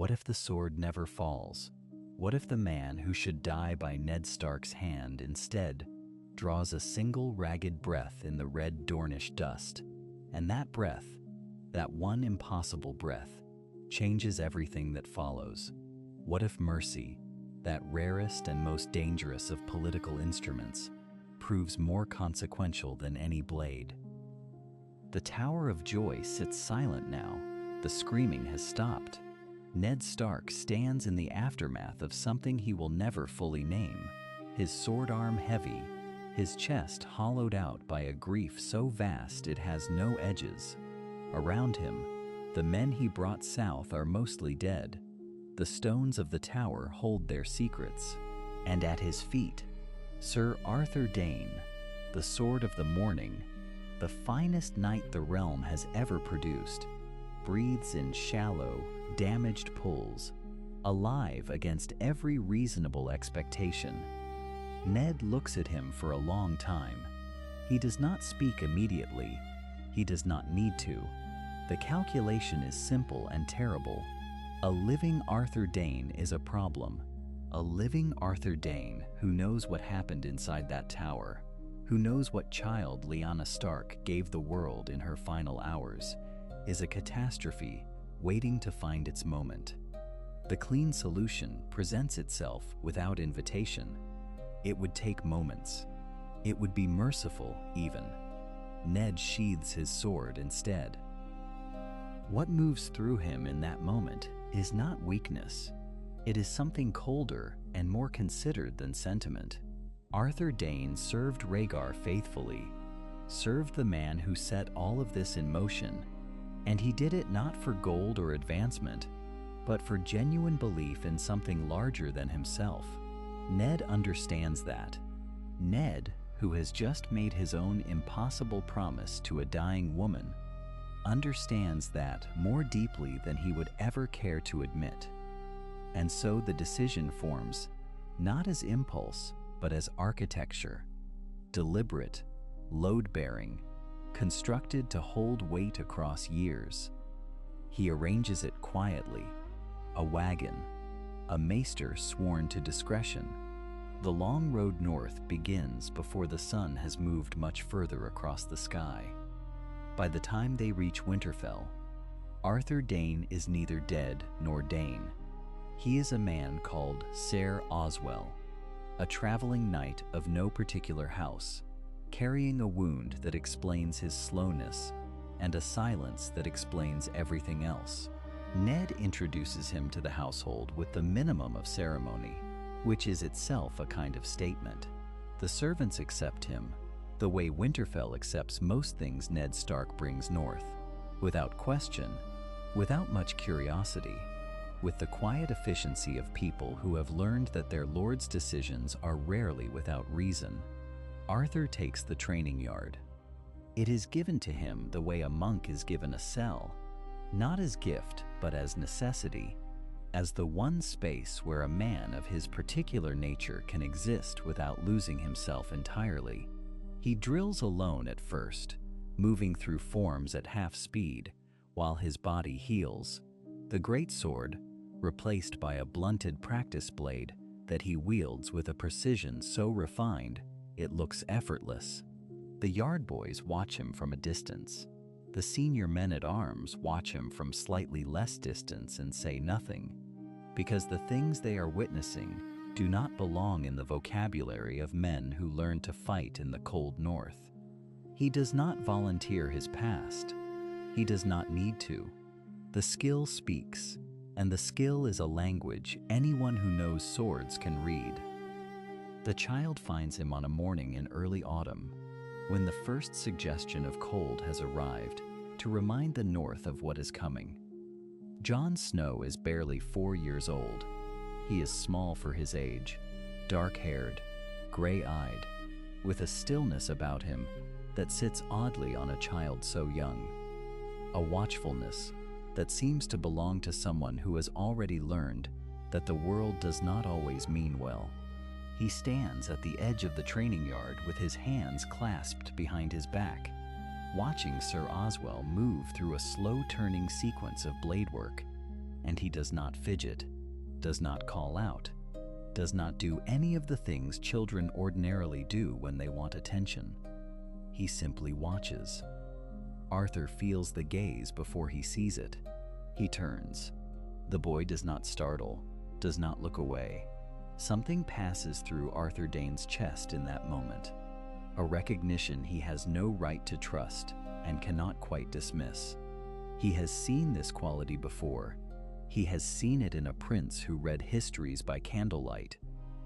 What if the sword never falls? What if the man who should die by Ned Stark's hand instead draws a single ragged breath in the red Dornish dust, and that breath, that one impossible breath, changes everything that follows? What if mercy, that rarest and most dangerous of political instruments, proves more consequential than any blade? The Tower of Joy sits silent now. The screaming has stopped. Ned Stark stands in the aftermath of something he will never fully name, his sword arm heavy, his chest hollowed out by a grief so vast it has no edges. Around him, the men he brought south are mostly dead. The stones of the tower hold their secrets. And at his feet, Ser Arthur Dayne, the Sword of the Morning, the finest knight the realm has ever produced, breathes in shallow, damaged pools, alive against every reasonable expectation. Ned looks at him for a long time. He does not speak immediately. He does not need to. The calculation is simple and terrible. A living Arthur Dayne is a problem. A living Arthur Dayne who knows what happened inside that tower, who knows what child Lyanna Stark gave the world in her final hours, is a catastrophe waiting to find its moment. The clean solution presents itself without invitation. It would take moments. It would be merciful, even. Ned sheathes his sword instead. What moves through him in that moment is not weakness. It is something colder and more considered than sentiment. Arthur Dayne served Rhaegar faithfully, served the man who set all of this in motion, and he did it not for gold or advancement, but for genuine belief in something larger than himself. Ned understands that. Ned, who has just made his own impossible promise to a dying woman, understands that more deeply than he would ever care to admit. And so the decision forms, not as impulse, but as architecture, deliberate, load-bearing, constructed to hold weight across years. He arranges it quietly, a wagon, a maester sworn to discretion. The long road north begins before the sun has moved much further across the sky. By the time they reach Winterfell, Arthur Dayne is neither dead nor Dane. He is a man called Ser Oswell, a traveling knight of no particular house, carrying a wound that explains his slowness and a silence that explains everything else. Ned introduces him to the household with the minimum of ceremony, which is itself a kind of statement. The servants accept him, the way Winterfell accepts most things Ned Stark brings north, without question, without much curiosity, with the quiet efficiency of people who have learned that their lord's decisions are rarely without reason. Arthur takes the training yard. It is given to him the way a monk is given a cell, not as gift but as necessity, as the one space where a man of his particular nature can exist without losing himself entirely. He drills alone at first, moving through forms at half speed, while his body heals. The greatsword, replaced by a blunted practice blade that he wields with a precision so refined it looks effortless. The yard boys watch him from a distance. The senior men-at-arms watch him from slightly less distance and say nothing, because the things they are witnessing do not belong in the vocabulary of men who learn to fight in the cold north. He does not volunteer his past. He does not need to. The skill speaks, and the skill is a language anyone who knows swords can read. The child finds him on a morning in early autumn, when the first suggestion of cold has arrived to remind the North of what is coming. Jon Snow is barely 4 years old. He is small for his age, dark-haired, gray-eyed, with a stillness about him that sits oddly on a child so young, a watchfulness that seems to belong to someone who has already learned that the world does not always mean well. He stands at the edge of the training yard with his hands clasped behind his back, watching Ser Oswell move through a slow-turning sequence of blade work, and he does not fidget, does not call out, does not do any of the things children ordinarily do when they want attention. He simply watches. Arthur feels the gaze before he sees it. He turns. The boy does not startle, does not look away. Something passes through Arthur Dayne's chest in that moment, a recognition he has no right to trust and cannot quite dismiss. He has seen this quality before. He has seen it in a prince who read histories by candlelight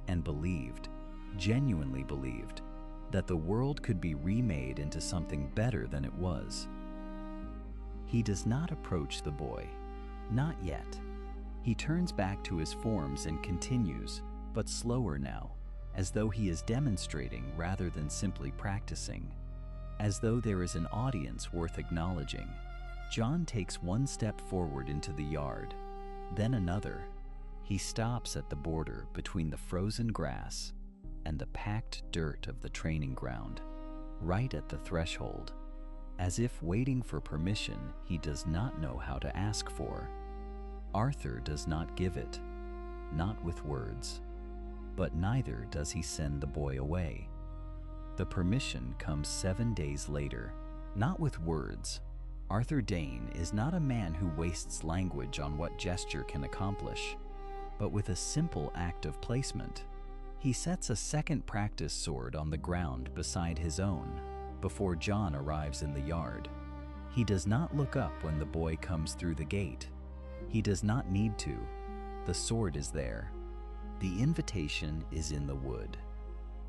and believed, genuinely believed, that the world could be remade into something better than it was. He does not approach the boy, not yet. He turns back to his forms and continues, but slower now, as though he is demonstrating rather than simply practicing, as though there is an audience worth acknowledging. Jon takes one step forward into the yard, then another. He stops at the border between the frozen grass and the packed dirt of the training ground, right at the threshold, as if waiting for permission he does not know how to ask for. Arthur does not give it, not with words, but neither does he send the boy away. The permission comes 7 days later, not with words. Arthur Dayne is not a man who wastes language on what gesture can accomplish, but with a simple act of placement. He sets a second practice sword on the ground beside his own before Jon arrives in the yard. He does not look up when the boy comes through the gate. He does not need to. The sword is there. The invitation is in the wood.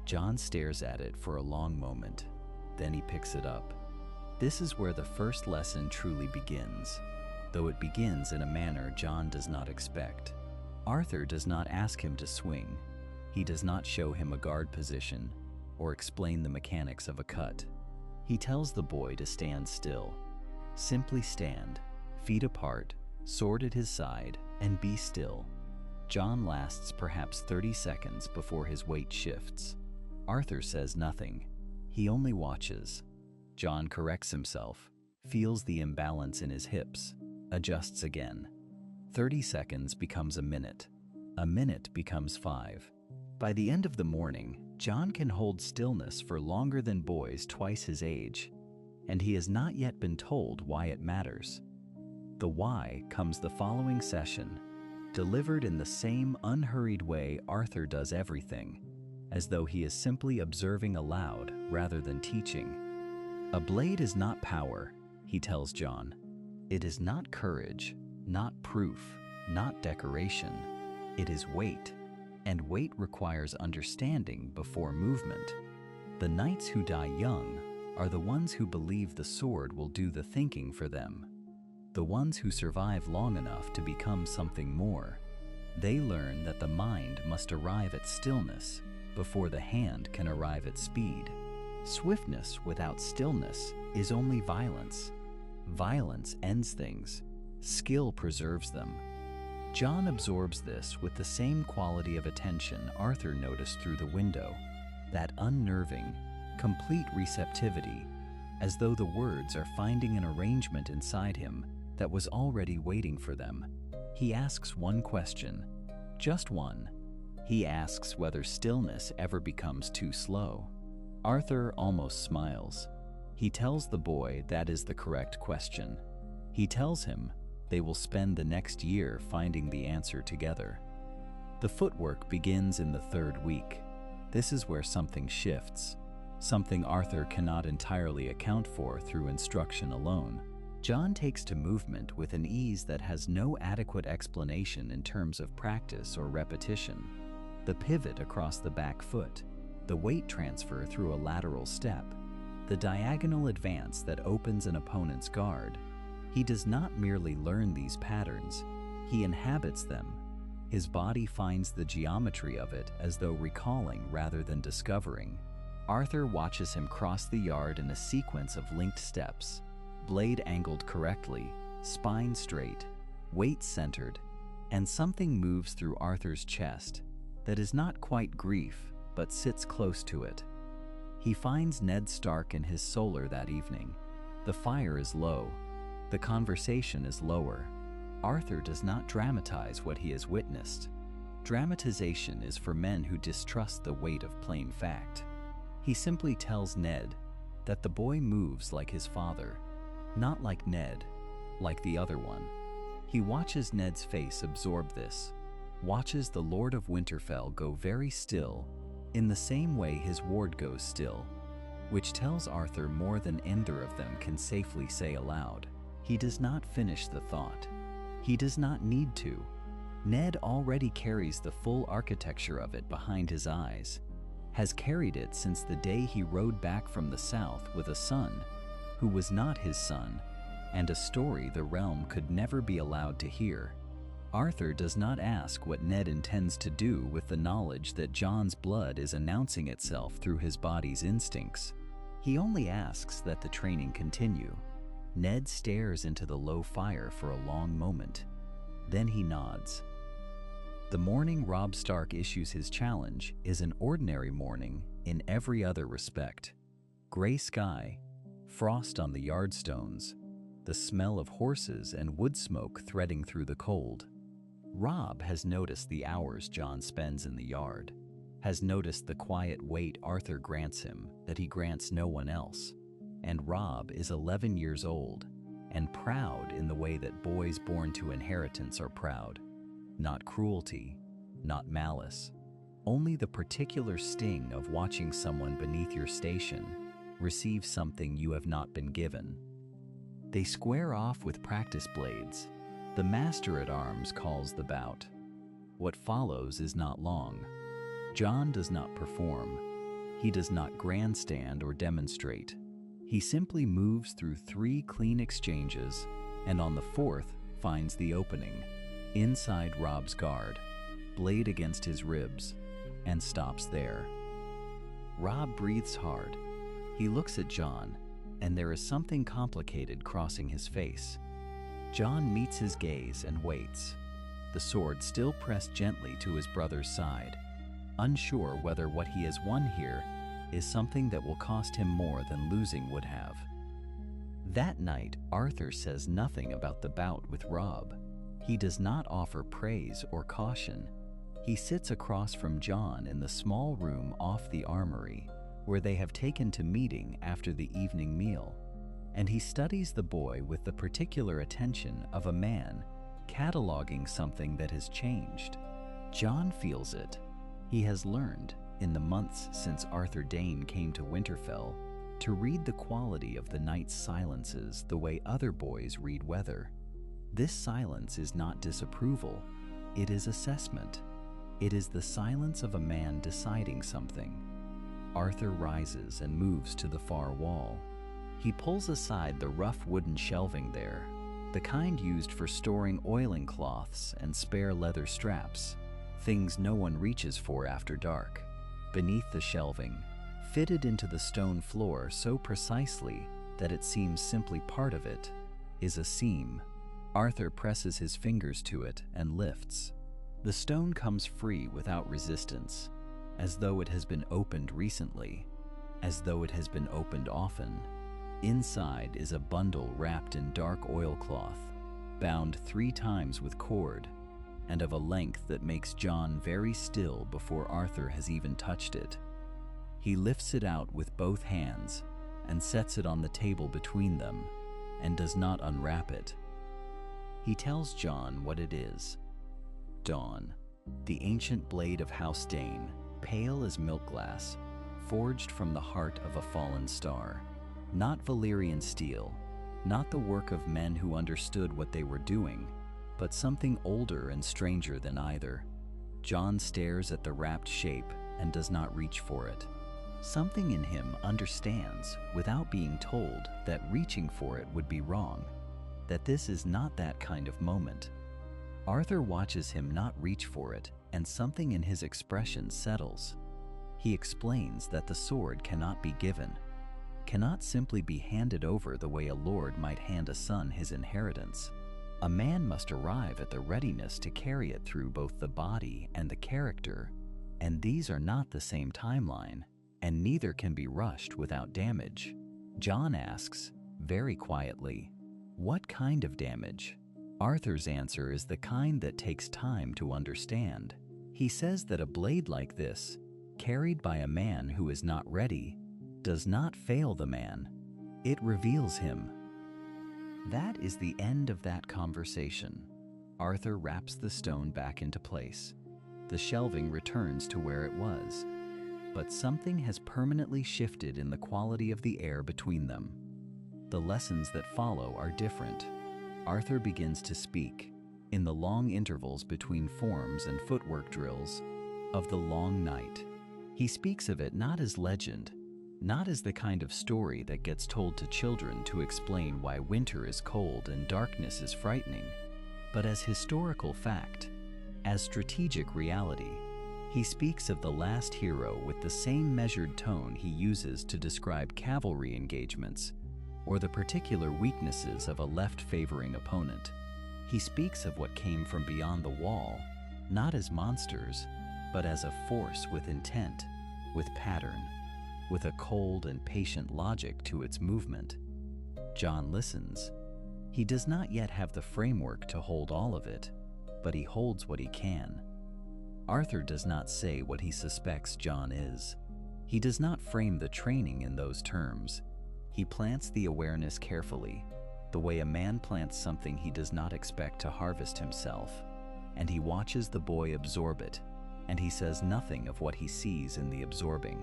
Jon stares at it for a long moment. Then he picks it up. This is where the first lesson truly begins, though it begins in a manner Jon does not expect. Arthur does not ask him to swing. He does not show him a guard position or explain the mechanics of a cut. He tells the boy to stand still. Simply stand, feet apart, sword at his side, and be still. Jon lasts perhaps 30 seconds before his weight shifts. Arthur says nothing. He only watches. Jon corrects himself, feels the imbalance in his hips, adjusts again. 30 seconds becomes a minute. A minute becomes 5. By the end of the morning, Jon can hold stillness for longer than boys twice his age, and he has not yet been told why it matters. The why comes the following session, delivered in the same unhurried way Arthur does everything, as though he is simply observing aloud rather than teaching. A blade is not power, he tells Jon. It is not courage, not proof, not decoration. It is weight, and weight requires understanding before movement. The knights who die young are the ones who believe the sword will do the thinking for them. The ones who survive long enough to become something more. They learn that the mind must arrive at stillness before the hand can arrive at speed. Swiftness without stillness is only violence. Violence ends things. Skill preserves them. Jon absorbs this with the same quality of attention Arthur noticed through the window, that unnerving, complete receptivity, as though the words are finding an arrangement inside him that was already waiting for them. He asks one question, just one. He asks whether stillness ever becomes too slow. Arthur almost smiles. He tells the boy that is the correct question. He tells him they will spend the next year finding the answer together. The footwork begins in the 3rd week. This is where something shifts, something Arthur cannot entirely account for through instruction alone. Jon takes to movement with an ease that has no adequate explanation in terms of practice or repetition. The pivot across the back foot, the weight transfer through a lateral step, the diagonal advance that opens an opponent's guard. He does not merely learn these patterns, he inhabits them. His body finds the geometry of it as though recalling rather than discovering. Arthur watches him cross the yard in a sequence of linked steps, blade angled correctly, spine straight, weight centered, and something moves through Arthur's chest that is not quite grief, but sits close to it. He finds Ned Stark in his solar that evening. The fire is low. The conversation is lower. Arthur does not dramatize what he has witnessed. Dramatization is for men who distrust the weight of plain fact. He simply tells Ned that the boy moves like his father, not like Ned, like the other one. He watches Ned's face absorb this, watches the Lord of Winterfell go very still, in the same way his ward goes still, which tells Arthur more than either of them can safely say aloud. He does not finish the thought. He does not need to. Ned already carries the full architecture of it behind his eyes, has carried it since the day he rode back from the south with a son who was not his son, and a story the realm could never be allowed to hear. Arthur does not ask what Ned intends to do with the knowledge that Jon's blood is announcing itself through his body's instincts. He only asks that the training continue. Ned stares into the low fire for a long moment. Then he nods. The morning Robb Stark issues his challenge is an ordinary morning in every other respect. Gray sky, frost on the yardstones, the smell of horses and wood smoke threading through the cold. Robb has noticed the hours Jon spends in the yard, has noticed the quiet wait Arthur grants him that he grants no one else. And Robb is 11 years old and proud in the way that boys born to inheritance are proud. Not cruelty, not malice, only the particular sting of watching someone beneath your station receive something you have not been given. They square off with practice blades. The master-at-arms calls the bout. What follows is not long. Jon does not perform. He does not grandstand or demonstrate. He simply moves through 3 clean exchanges, and on the 4th finds the opening, inside Robb's guard, blade against his ribs, and stops there. Robb breathes hard. He looks at Jon, and there is something complicated crossing his face. Jon meets his gaze and waits, the sword still pressed gently to his brother's side, unsure whether what he has won here is something that will cost him more than losing would have. That night, Arthur says nothing about the bout with Robb. He does not offer praise or caution. He sits across from Jon in the small room off the armory, where they have taken to meeting after the evening meal, and he studies the boy with the particular attention of a man cataloging something that has changed. Jon feels it. He has learned, in the months since Arthur Dayne came to Winterfell, to read the quality of the night's silences the way other boys read weather. This silence is not disapproval, it is assessment. It is the silence of a man deciding something. Arthur rises and moves to the far wall. He pulls aside the rough wooden shelving there, the kind used for storing oiling cloths and spare leather straps, things no one reaches for after dark. Beneath the shelving, fitted into the stone floor so precisely that it seems simply part of it, is a seam. Arthur presses his fingers to it and lifts. The stone comes free without resistance, as though it has been opened recently, as though it has been opened often. Inside is a bundle wrapped in dark oilcloth, bound 3 times with cord, and of a length that makes Jon very still before Arthur has even touched it. He lifts it out with both hands and sets it on the table between them, and does not unwrap it. He tells Jon what it is. Dawn, the ancient blade of House Dayne, pale as milk glass, forged from the heart of a fallen star. Not Valyrian steel, not the work of men who understood what they were doing, but something older and stranger than either. Jon stares at the wrapped shape and does not reach for it. Something in him understands, without being told, that reaching for it would be wrong, that this is not that kind of moment. Arthur watches him not reach for it, and something in his expression settles. He explains that the sword cannot be given, cannot simply be handed over the way a lord might hand a son his inheritance. A man must arrive at the readiness to carry it through both the body and the character, and these are not the same timeline, and neither can be rushed without damage. Jon asks, very quietly, "What kind of damage?" Arthur's answer is the kind that takes time to understand. He says that a blade like this, carried by a man who is not ready, does not fail the man. It reveals him. That is the end of that conversation. Arthur wraps the stone back into place. The shelving returns to where it was. But something has permanently shifted in the quality of the air between them. The lessons that follow are different. Arthur begins to speak, in the long intervals between forms and footwork drills, of the long night. He speaks of it not as legend, not as the kind of story that gets told to children to explain why winter is cold and darkness is frightening, but as historical fact, as strategic reality. He speaks of the last hero with the same measured tone he uses to describe cavalry engagements or the particular weaknesses of a left-favoring opponent. He speaks of what came from beyond the wall, not as monsters, but as a force with intent, with pattern, with a cold and patient logic to its movement. Jon listens. He does not yet have the framework to hold all of it, but he holds what he can. Arthur does not say what he suspects Jon is. He does not frame the training in those terms. He plants the awareness carefully, the way a man plants something he does not expect to harvest himself, and he watches the boy absorb it, and he says nothing of what he sees in the absorbing.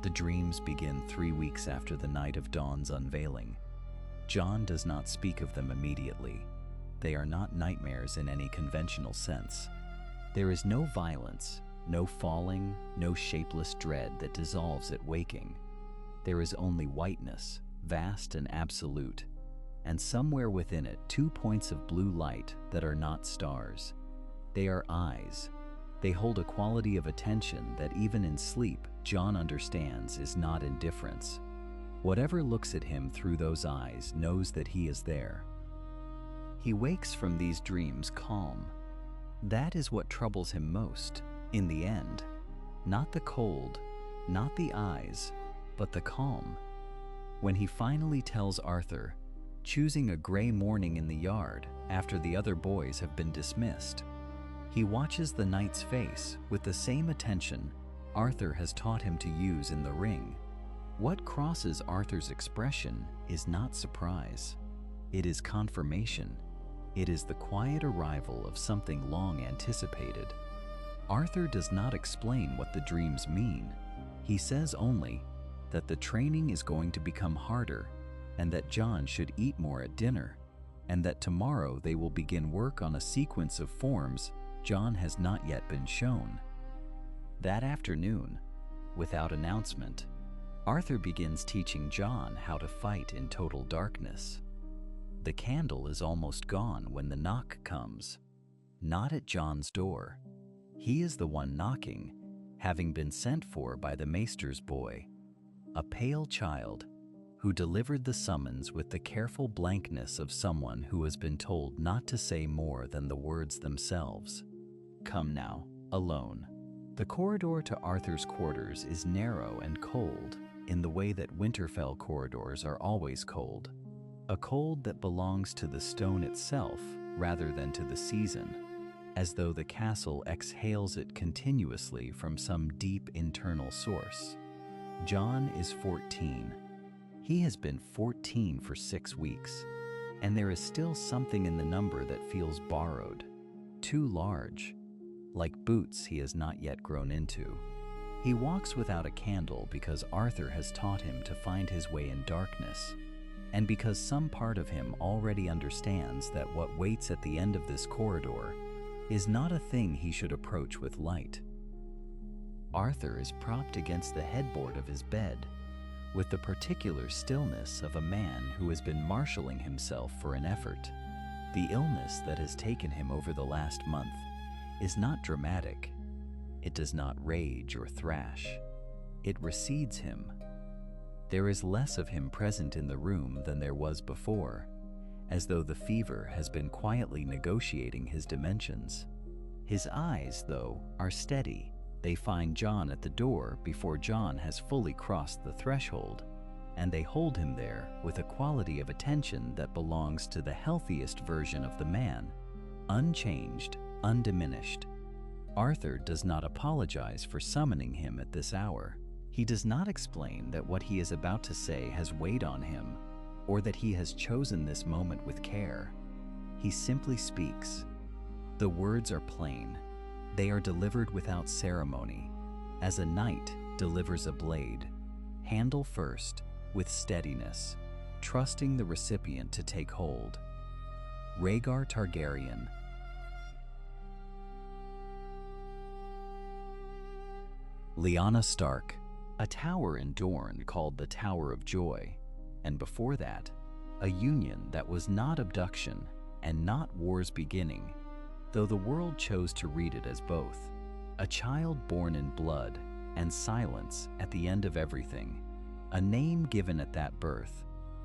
The dreams begin 3 weeks after the night of Dawn's unveiling. Jon does not speak of them immediately. They are not nightmares in any conventional sense. There is no violence, no falling, no shapeless dread that dissolves at waking. There is only whiteness, vast and absolute, and somewhere within it 2 points of blue light that are not stars. They are eyes. They hold a quality of attention that even in sleep, Jon understands is not indifference. Whatever looks at him through those eyes knows that he is there. He wakes from these dreams calm. That is what troubles him most, in the end. Not the cold, not the eyes, but the calm. When he finally tells Arthur, choosing a gray morning in the yard after the other boys have been dismissed, he watches the knight's face with the same attention Arthur has taught him to use in the ring. What crosses Arthur's expression is not surprise. It is confirmation. It is the quiet arrival of something long anticipated. Arthur does not explain what the dreams mean. He says only that the training is going to become harder and that Jon should eat more at dinner, and that tomorrow they will begin work on a sequence of forms Jon has not yet been shown. That afternoon, without announcement, Arthur begins teaching Jon how to fight in total darkness. The candle is almost gone when the knock comes. Not at Jon's door. He is the one knocking, having been sent for by the maester's boy, a pale child who delivered the summons with the careful blankness of someone who has been told not to say more than the words themselves. Come now, alone. The corridor to Arthur's quarters is narrow and cold in the way that Winterfell corridors are always cold, a cold that belongs to the stone itself rather than to the season, as though the castle exhales it continuously from some deep internal source. Jon is 14. He has been 14 for 6 weeks, and there is still something in the number that feels borrowed, too large, like boots he has not yet grown into. He walks without a candle because Arthur has taught him to find his way in darkness, and because some part of him already understands that what waits at the end of this corridor is not a thing he should approach with light. Arthur is propped against the headboard of his bed, with the particular stillness of a man who has been marshaling himself for an effort. The illness that has taken him over the last month is not dramatic. It does not rage or thrash. It recedes him. There is less of him present in the room than there was before, as though the fever has been quietly negotiating his dimensions. His eyes, though, are steady. They find Jon at the door before Jon has fully crossed the threshold, and they hold him there with a quality of attention that belongs to the healthiest version of the man, unchanged, undiminished. Arthur does not apologize for summoning him at this hour. He does not explain that what he is about to say has weighed on him, or that he has chosen this moment with care. He simply speaks. The words are plain. They are delivered without ceremony, as a knight delivers a blade, handle first, with steadiness, trusting the recipient to take hold. Rhaegar Targaryen. Lyanna Stark, a tower in Dorne called the Tower of Joy, and before that, a union that was not abduction and not war's beginning, though the world chose to read it as both. A child born in blood and silence at the end of everything, a name given at that birth,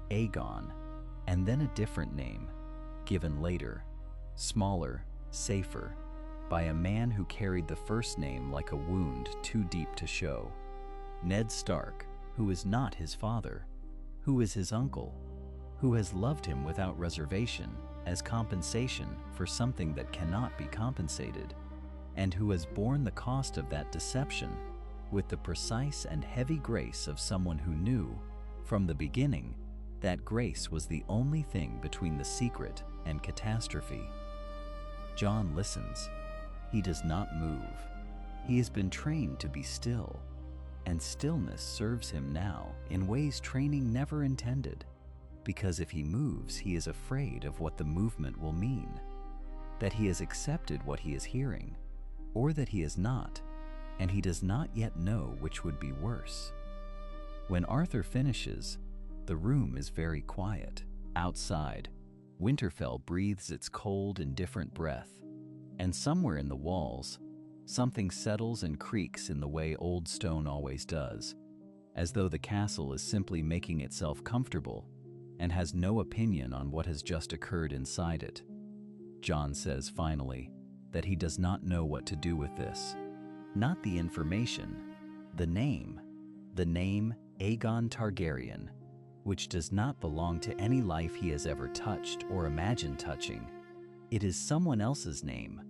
Aegon, and then a different name, given later, smaller, safer, by a man who carried the first name like a wound too deep to show. Ned Stark, who is not his father, who is his uncle, who has loved him without reservation as compensation for something that cannot be compensated, and who has borne the cost of that deception with the precise and heavy grace of someone who knew, from the beginning, that grace was the only thing between the secret and catastrophe. Jon listens. He does not move. He has been trained to be still, and stillness serves him now in ways training never intended, because if he moves, he is afraid of what the movement will mean, that he has accepted what he is hearing, or that he is not, and he does not yet know which would be worse. When Arthur finishes, the room is very quiet. Outside, Winterfell breathes its cold, indifferent breath, and somewhere in the walls, something settles and creaks in the way old stone always does, as though the castle is simply making itself comfortable and has no opinion on what has just occurred inside it. Jon says finally that he does not know what to do with this. Not the information, the name Aegon Targaryen, which does not belong to any life he has ever touched or imagined touching. It is someone else's name.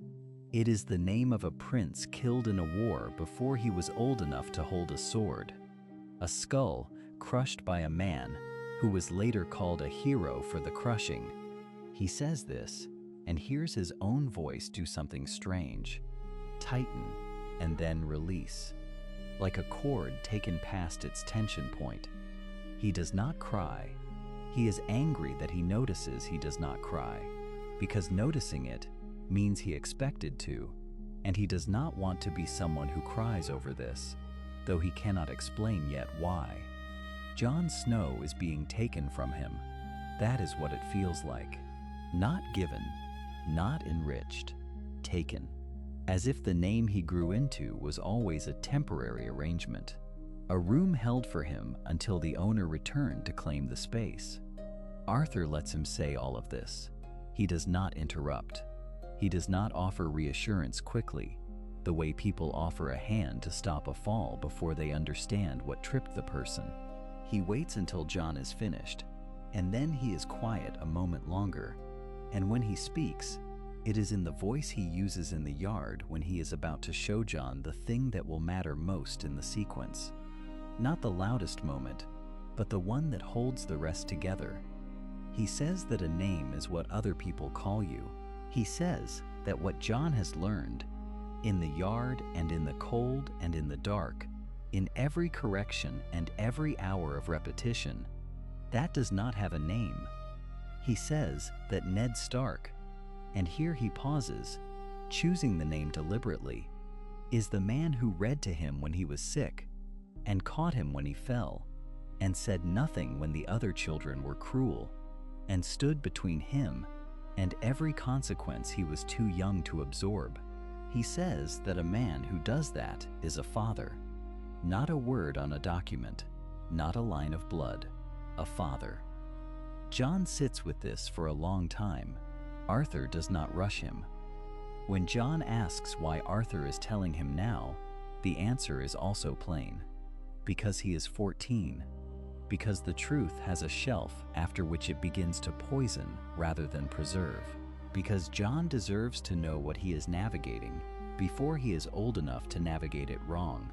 It is the name of a prince killed in a war before he was old enough to hold a sword. A skull crushed by a man who was later called a hero for the crushing. He says this and hears his own voice do something strange, tighten and then release, like a cord taken past its tension point. He does not cry. He is angry that he notices he does not cry, because noticing it means he expected to, and he does not want to be someone who cries over this, though he cannot explain yet why. Jon Snow is being taken from him. That is what it feels like. Not given, not enriched, taken, as if the name he grew into was always a temporary arrangement, a room held for him until the owner returned to claim the space. Arthur lets him say all of this. He does not interrupt. He does not offer reassurance quickly, the way people offer a hand to stop a fall before they understand what tripped the person. He waits until Jon is finished, and then he is quiet a moment longer, and when he speaks, it is in the voice he uses in the yard when he is about to show Jon the thing that will matter most in the sequence. Not the loudest moment, but the one that holds the rest together. He says that a name is what other people call you. He says that what Jon has learned, in the yard and in the cold and in the dark, in every correction and every hour of repetition, that does not have a name. He says that Ned Stark, and here he pauses, choosing the name deliberately, is the man who read to him when he was sick, and caught him when he fell, and said nothing when the other children were cruel, and stood between him and every consequence he was too young to absorb. He says that a man who does that is a father. Not a word on a document, not a line of blood, a father. Jon sits with this for a long time. Arthur does not rush him. When Jon asks why Arthur is telling him now, the answer is also plain. Because he is 14. Because the truth has a shelf after which it begins to poison rather than preserve. Because Jon deserves to know what he is navigating before he is old enough to navigate it wrong.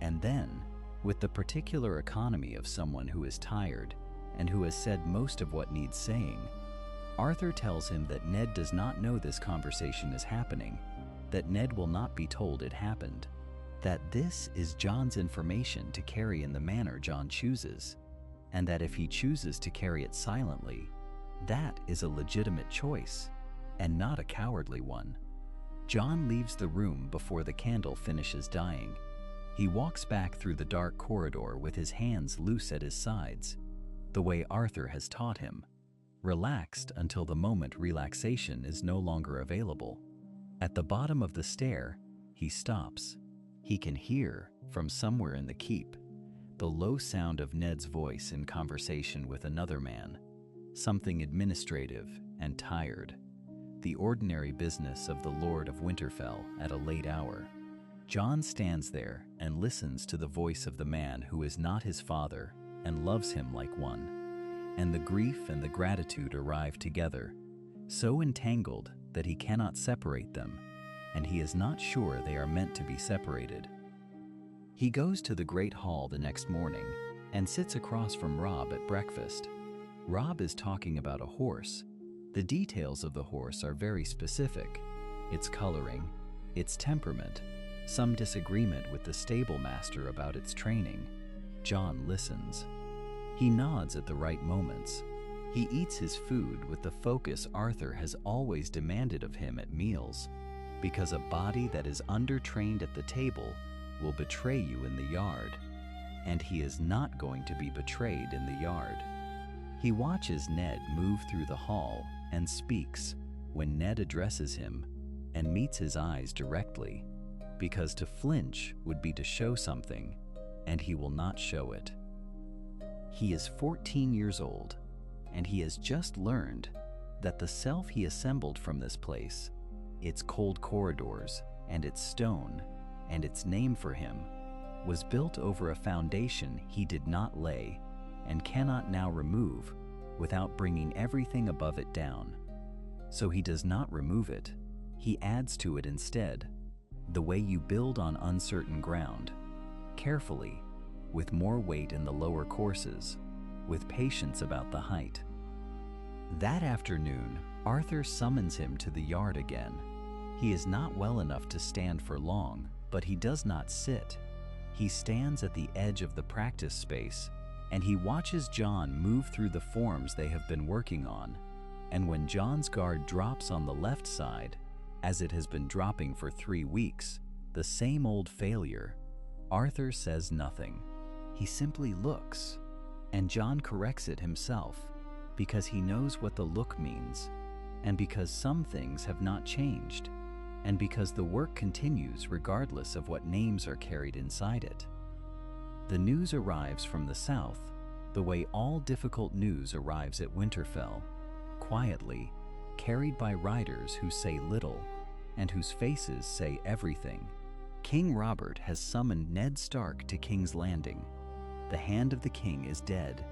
And then, with the particular economy of someone who is tired and who has said most of what needs saying, Arthur tells him that Ned does not know this conversation is happening, that Ned will not be told it happened, that this is Jon's information to carry in the manner Jon chooses, and that if he chooses to carry it silently, that is a legitimate choice, and not a cowardly one. Jon leaves the room before the candle finishes dying. He walks back through the dark corridor with his hands loose at his sides, the way Arthur has taught him, relaxed until the moment relaxation is no longer available. At the bottom of the stair, he stops. He can hear, from somewhere in the keep, the low sound of Ned's voice in conversation with another man, something administrative and tired, the ordinary business of the Lord of Winterfell at a late hour. Jon stands there and listens to the voice of the man who is not his father and loves him like one. And the grief and the gratitude arrive together, so entangled that he cannot separate them, and he is not sure they are meant to be separated. He goes to the great hall the next morning and sits across from Robb at breakfast. Robb is talking about a horse. The details of the horse are very specific: its coloring, its temperament, some disagreement with the stable master about its training. Jon listens. He nods at the right moments. He eats his food with the focus Arthur has always demanded of him at meals, because a body that is undertrained at the table will betray you in the yard, and he is not going to be betrayed in the yard. He watches Ned move through the hall and speaks when Ned addresses him and meets his eyes directly, because to flinch would be to show something, and he will not show it. He is 14 years old, and he has just learned that the self he assembled from this place, its cold corridors, and its stone, and its name for him, was built over a foundation he did not lay and cannot now remove without bringing everything above it down. So he does not remove it, he adds to it instead, the way you build on uncertain ground, carefully, with more weight in the lower courses, with patience about the height. That afternoon, Arthur summons him to the yard again. He is not well enough to stand for long, but he does not sit. He stands at the edge of the practice space, and he watches Jon move through the forms they have been working on. And when Jon's guard drops on the left side, as it has been dropping for 3 weeks, the same old failure, Arthur says nothing. He simply looks, and Jon corrects it himself, because he knows what the look means, and because some things have not changed, and because the work continues regardless of what names are carried inside it. The news arrives from the south, the way all difficult news arrives at Winterfell, quietly, carried by riders who say little, and whose faces say everything. King Robert has summoned Ned Stark to King's Landing. The hand of the king is dead,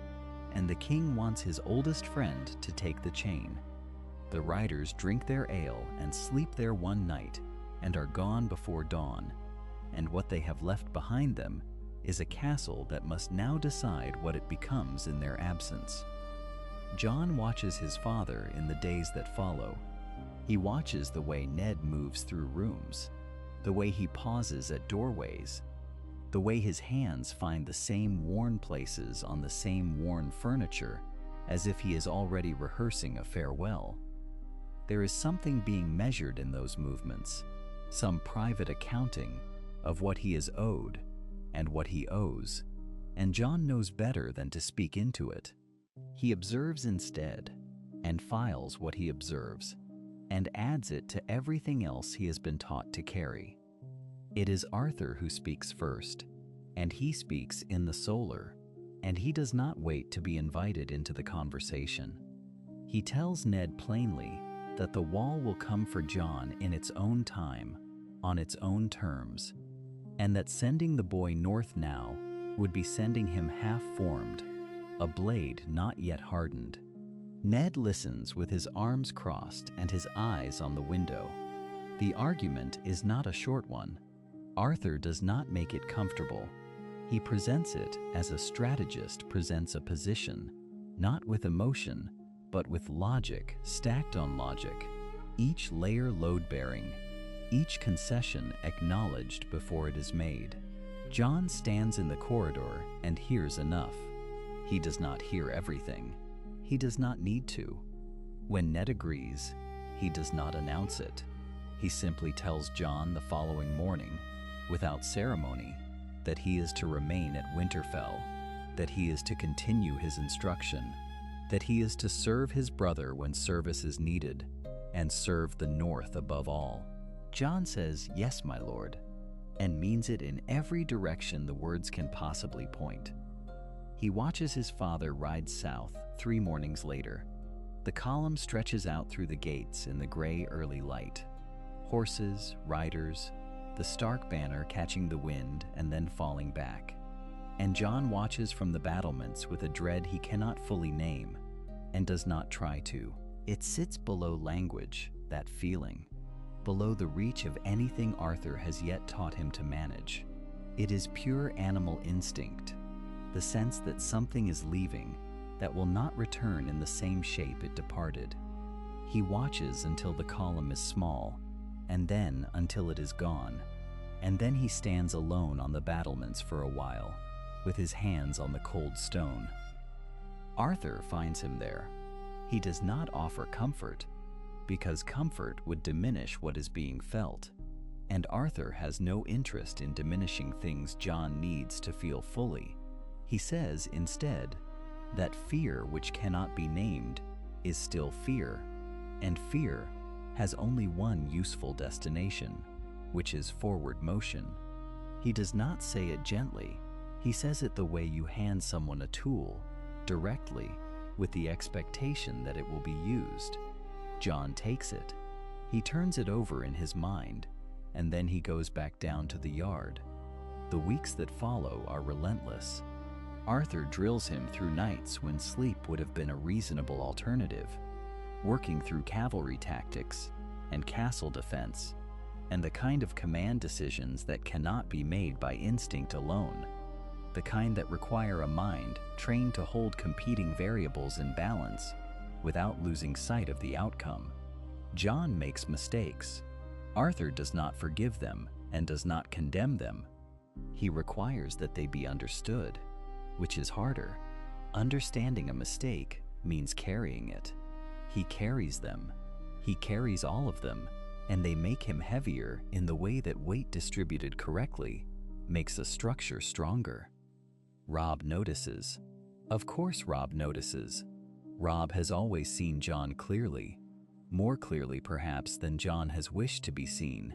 and the king wants his oldest friend to take the chain. The riders drink their ale and sleep there one night, and are gone before dawn, and what they have left behind them is a castle that must now decide what it becomes in their absence. Jon watches his father in the days that follow. He watches the way Ned moves through rooms, the way he pauses at doorways, the way his hands find the same worn places on the same worn furniture, as if he is already rehearsing a farewell. There is something being measured in those movements, some private accounting of what he is owed and what he owes, and Jon knows better than to speak into it. He observes instead, and files what he observes, and adds it to everything else he has been taught to carry. It is Arthur who speaks first, and he speaks in the solar. and he does not wait to be invited into the conversation. He tells Ned plainly that the wall will come for Jon in its own time, on its own terms, and that sending the boy north now would be sending him half-formed, a blade not yet hardened. Ned listens with his arms crossed and his eyes on the window. The argument is not a short one. Arthur does not make it comfortable. He presents it as a strategist presents a position, not with emotion, but with logic stacked on logic, each layer load-bearing, each concession acknowledged before it is made. Jon stands in the corridor and hears enough. He does not hear everything. He does not need to. When Ned agrees, he does not announce it. He simply tells Jon the following morning, without ceremony, that he is to remain at Winterfell, that he is to continue his instruction, that he is to serve his brother when service is needed, and serve the North above all. Jon says, "Yes, my lord," and means it in every direction the words can possibly point. He watches his father ride south 3 mornings later. The column stretches out through the gates in the gray early light. Horses, riders, the Stark banner catching the wind and then falling back. And Jon watches from the battlements with a dread he cannot fully name and does not try to. It sits below language, that feeling, below the reach of anything Arthur has yet taught him to manage. It is pure animal instinct, the sense that something is leaving that will not return in the same shape it departed. He watches until the column is small, and then until it is gone, and then he stands alone on the battlements for a while, with his hands on the cold stone. Arthur finds him there. He does not offer comfort, because comfort would diminish what is being felt, and Arthur has no interest in diminishing things Jon needs to feel fully. He says, instead, that fear which cannot be named is still fear, and fear has only one useful destination, which is forward motion. He does not say it gently. He says it the way you hand someone a tool, directly, with the expectation that it will be used. Jon takes it. He turns it over in his mind, and then he goes back down to the yard. The weeks that follow are relentless. Arthur drills him through nights when sleep would have been a reasonable alternative, working through cavalry tactics and castle defense, and the kind of command decisions that cannot be made by instinct alone, the kind that require a mind trained to hold competing variables in balance without losing sight of the outcome. Jon makes mistakes. Arthur does not forgive them and does not condemn them. He requires that they be understood, which is harder. Understanding a mistake means carrying it. He carries them. He carries all of them, and they make him heavier in the way that weight distributed correctly makes a structure stronger. Robb notices. Of course Robb notices. Robb has always seen Jon clearly, more clearly perhaps than Jon has wished to be seen.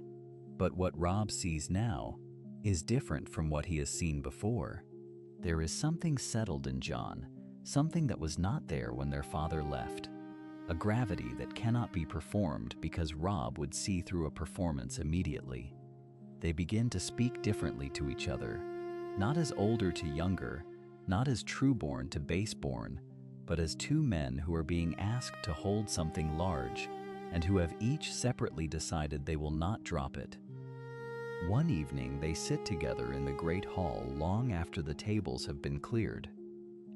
But what Robb sees now is different from what he has seen before. There is something settled in Jon, something that was not there when their father left. A gravity that cannot be performed because Robb would see through a performance immediately. They begin to speak differently to each other, not as older to younger, not as trueborn to baseborn, but as two men who are being asked to hold something large and who have each separately decided they will not drop it. One evening they sit together in the great hall long after the tables have been cleared,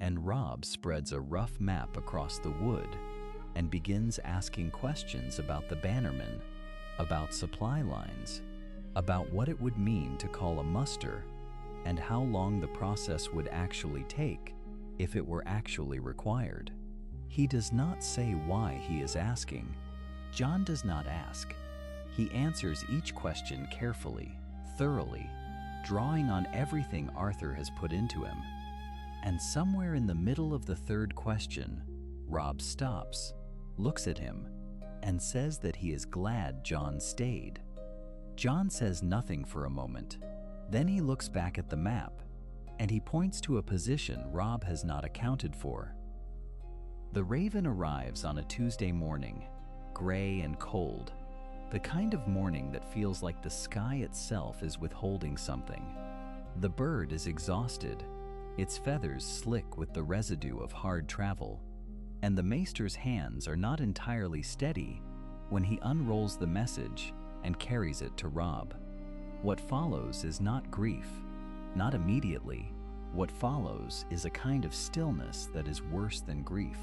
and Robb spreads a rough map across the wood and begins asking questions about the bannermen, about supply lines, about what it would mean to call a muster, and how long the process would actually take if it were actually required. He does not say why he is asking. Jon does not ask. He answers each question carefully, thoroughly, drawing on everything Arthur has put into him. And somewhere in the middle of the third question, Robb stops, looks at him, and says that he is glad Jon stayed. Jon says nothing for a moment. Then he looks back at the map, and he points to a position Robb has not accounted for. The raven arrives on a Tuesday morning, gray and cold, the kind of morning that feels like the sky itself is withholding something. The bird is exhausted, its feathers slick with the residue of hard travel, and the maester's hands are not entirely steady when he unrolls the message and carries it to Robb. What follows is not grief, not immediately. What follows is a kind of stillness that is worse than grief,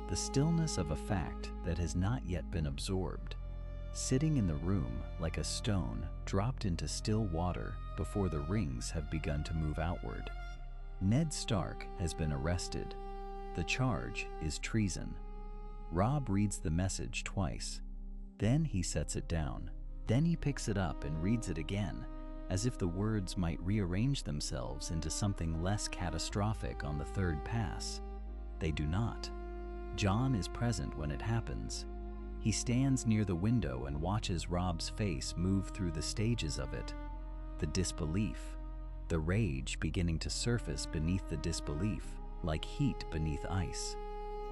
the stillness of a fact that has not yet been absorbed, sitting in the room like a stone dropped into still water before the rings have begun to move outward. Ned Stark has been arrested. The charge is treason. Robb reads the message twice. Then he sets it down. Then he picks it up and reads it again, as if the words might rearrange themselves into something less catastrophic on the third pass. They do not. Jon is present when it happens. He stands near the window and watches Robb's face move through the stages of it. The disbelief, the rage beginning to surface beneath the disbelief, like heat beneath ice.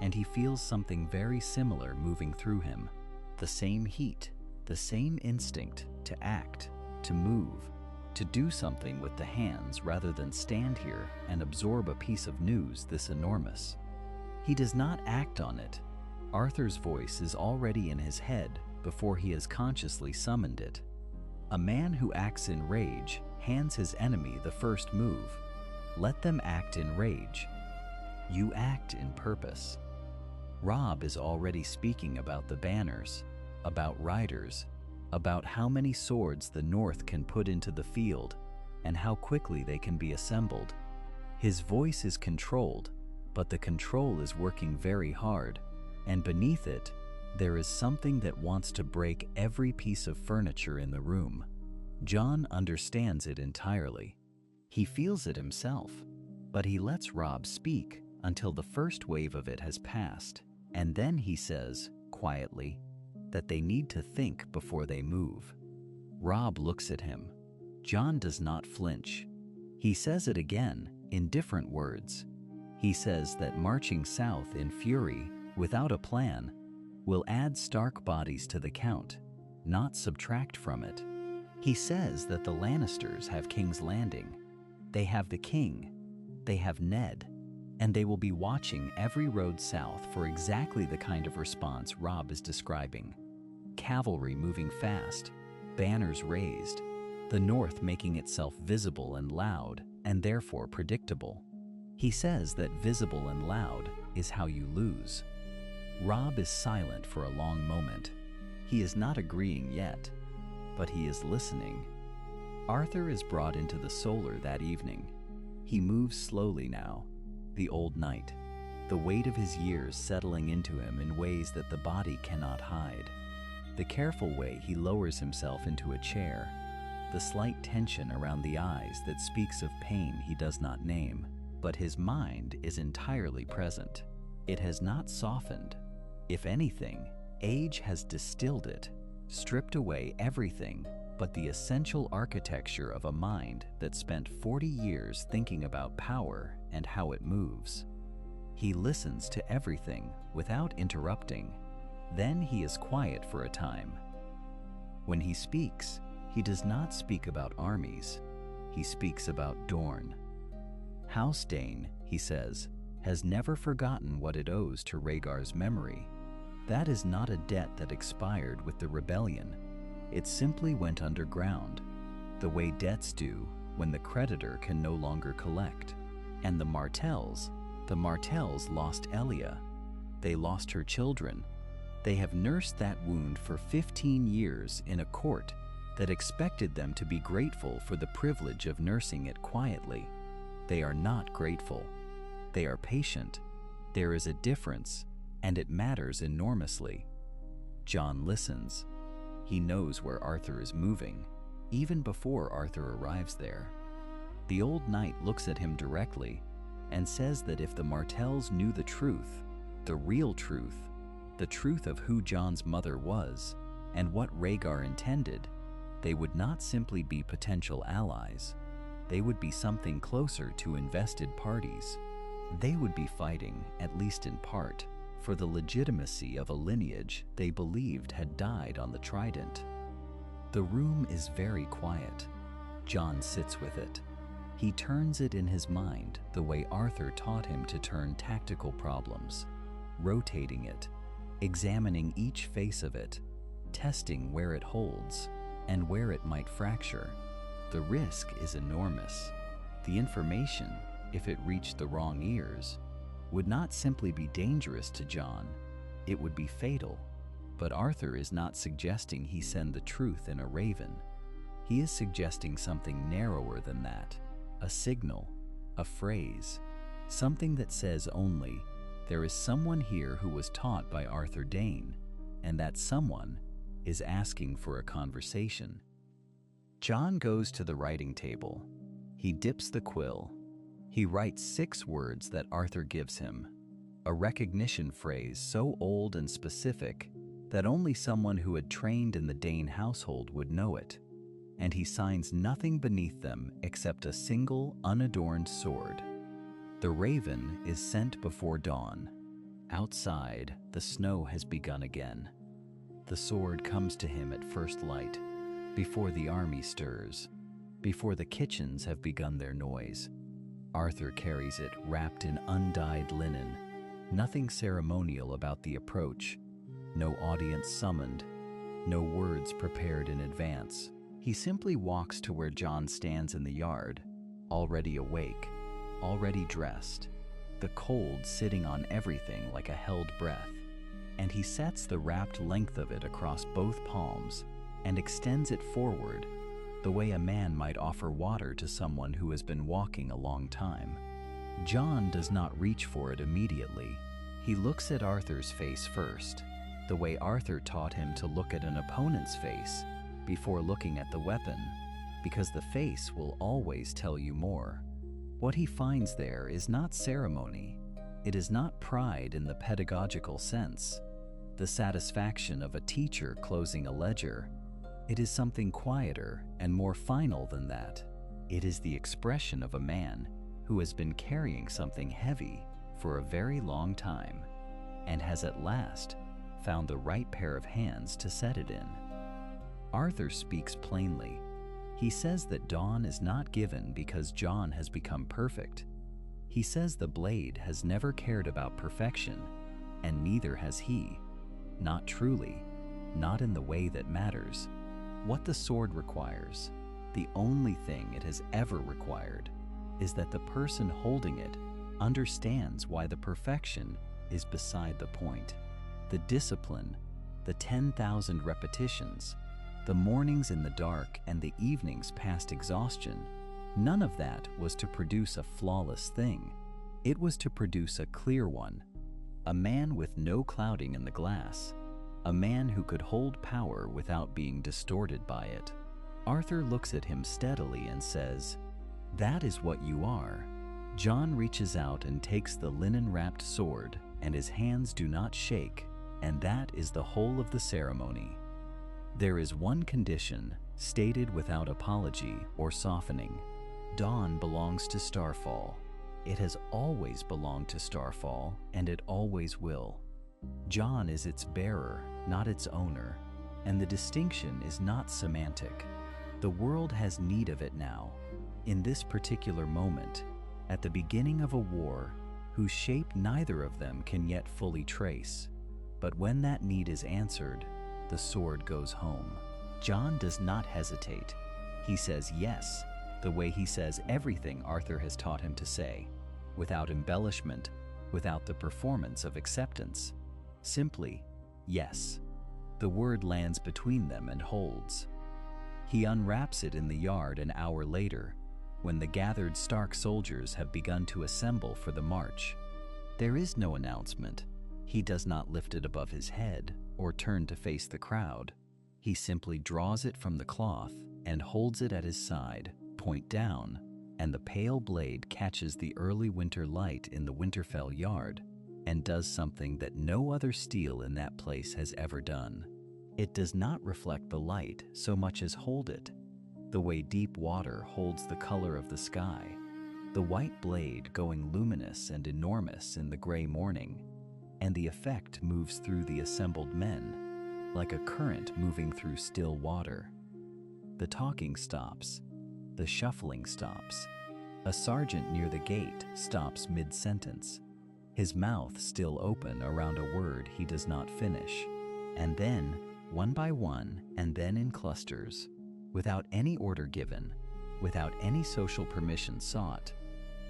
And he feels something very similar moving through him. The same heat, the same instinct to act, to move, to do something with the hands rather than stand here and absorb a piece of news this enormous. He does not act on it. Arthur's voice is already in his head before he has consciously summoned it. A man who acts in rage hands his enemy the first move. Let them act in rage. You act in purpose. Robb is already speaking about the banners, about riders, about how many swords the North can put into the field and how quickly they can be assembled. His voice is controlled, but the control is working very hard, and beneath it, there is something that wants to break every piece of furniture in the room. Jon understands it entirely. He feels it himself, but he lets Robb speak until the first wave of it has passed, and then he says, quietly, that they need to think before they move. Robb looks at him. Jon does not flinch. He says it again, in different words. He says that marching south in fury, without a plan, will add Stark bodies to the count, not subtract from it. He says that the Lannisters have King's Landing. They have the king. They have Ned. And they will be watching every road south for exactly the kind of response Robb is describing. Cavalry moving fast, banners raised, the North making itself visible and loud, and therefore predictable. He says that visible and loud is how you lose. Robb is silent for a long moment. He is not agreeing yet, but he is listening. Arthur is brought into the solar that evening. He moves slowly now, the old knight, the weight of his years settling into him in ways that the body cannot hide. The careful way he lowers himself into a chair, the slight tension around the eyes that speaks of pain he does not name. But his mind is entirely present. It has not softened. If anything, age has distilled it, stripped away everything but the essential architecture of a mind that spent 40 years thinking about power and how it moves. He listens to everything without interrupting. Then he is quiet for a time. When he speaks, he does not speak about armies. He speaks about Dorne. House Dayne, he says, has never forgotten what it owes to Rhaegar's memory. That is not a debt that expired with the rebellion. It simply went underground, the way debts do when the creditor can no longer collect. And the Martells lost Elia. They lost her children. They have nursed that wound for 15 years in a court that expected them to be grateful for the privilege of nursing it quietly. They are not grateful. They are patient. There is a difference, and it matters enormously. Jon listens. He knows where Arthur is moving, even before Arthur arrives there. The old knight looks at him directly and says that if the Martells knew the truth, the real truth, the truth of who Jon's mother was and what Rhaegar intended, they would not simply be potential allies. they would be something closer to invested parties. They would be fighting, at least in part, for the legitimacy of a lineage they believed had died on the Trident. The room is very quiet. Jon sits with it. He turns it in his mind the way Arthur taught him to turn tactical problems, rotating it, examining each face of it, testing where it holds and where it might fracture. The risk is enormous. The information, if it reached the wrong ears, would not simply be dangerous to Jon, it would be fatal. But Arthur is not suggesting he send the truth in a raven. He is suggesting something narrower than that, a signal, a phrase, something that says only, there is someone here who was taught by Arthur Dayne, and that someone is asking for a conversation. Jon goes to the writing table. He dips the quill. He writes 6 words that Arthur gives him, a recognition phrase so old and specific that only someone who had trained in the Dayne household would know it, and he signs nothing beneath them except a single unadorned sword. The raven is sent before dawn. Outside, the snow has begun again. The sword comes to him at first light, before the army stirs, before the kitchens have begun their noise. Arthur carries it wrapped in undyed linen, nothing ceremonial about the approach, no audience summoned, no words prepared in advance. He simply walks to where Jon stands in the yard, already awake, already dressed, the cold sitting on everything like a held breath, and he sets the wrapped length of it across both palms and extends it forward, the way a man might offer water to someone who has been walking a long time. Jon does not reach for it immediately. He looks at Arthur's face first, the way Arthur taught him to look at an opponent's face before looking at the weapon, because the face will always tell you more. What he finds there is not ceremony. It is not pride in the pedagogical sense, the satisfaction of a teacher closing a ledger. It is something quieter and more final than that. It is the expression of a man who has been carrying something heavy for a very long time and has at last found the right pair of hands to set it in. Arthur speaks plainly. He says that dawn is not given because Jon has become perfect. He says the blade has never cared about perfection, and neither has he. Not truly, not in the way that matters. What the sword requires, the only thing it has ever required, is that the person holding it understands why the perfection is beside the point. The discipline, the 10,000 repetitions, the mornings in the dark and the evenings past exhaustion, none of that was to produce a flawless thing. It was to produce a clear one, a man with no clouding in the glass, a man who could hold power without being distorted by it. Arthur looks at him steadily and says, "That is what you are." Jon reaches out and takes the linen-wrapped sword, and his hands do not shake, and that is the whole of the ceremony. There is one condition, stated without apology or softening. Dawn belongs to Starfall. It has always belonged to Starfall, and it always will. Jon is its bearer, not its owner, and the distinction is not semantic. The world has need of it now, in this particular moment, at the beginning of a war whose shape neither of them can yet fully trace. But when that need is answered, the sword goes home. Jon does not hesitate. He says yes, the way he says everything Arthur has taught him to say, without embellishment, without the performance of acceptance. Simply, yes. The word lands between them and holds. He unwraps it in the yard an hour later, when the gathered Stark soldiers have begun to assemble for the march. There is no announcement. He does not lift it above his head or turn to face the crowd. He simply draws it from the cloth and holds it at his side, point down, and the pale blade catches the early winter light in the Winterfell yard and does something that no other steel in that place has ever done. It does not reflect the light so much as hold it. the way deep water holds the color of the sky, the white blade going luminous and enormous in the gray morning, and the effect moves through the assembled men like a current moving through still water. The talking stops. The shuffling stops. A sergeant near the gate stops mid-sentence, his mouth still open around a word he does not finish. And then, one by one, and then in clusters, without any order given, without any social permission sought,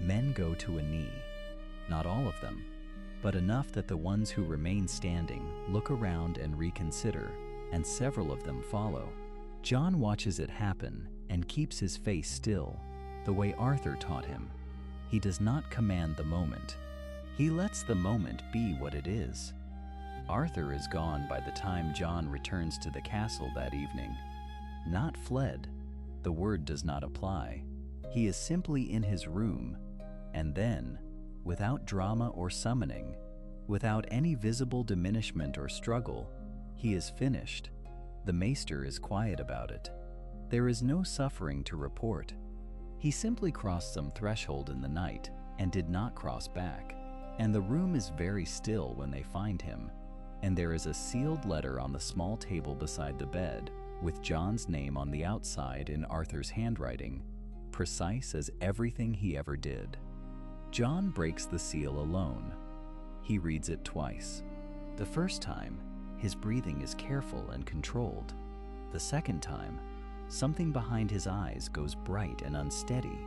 men go to a knee. Not all of them, but enough that the ones who remain standing look around and reconsider, and several of them follow. Jon watches it happen and keeps his face still, the way Arthur taught him. He does not command the moment. He lets the moment be what it is. Arthur is gone by the time Jon returns to the castle that evening. Not fled. The word does not apply. He is simply in his room, and then, without drama or summoning, without any visible diminishment or struggle, he is finished. The maester is quiet about it. There is no suffering to report. He simply crossed some threshold in the night and did not cross back. And the room is very still when they find him, and there is a sealed letter on the small table beside the bed, with Jon's name on the outside in Arthur's handwriting, precise as everything he ever did. Jon breaks the seal alone. He reads it twice. The first time, his breathing is careful and controlled. The second time, something behind his eyes goes bright and unsteady,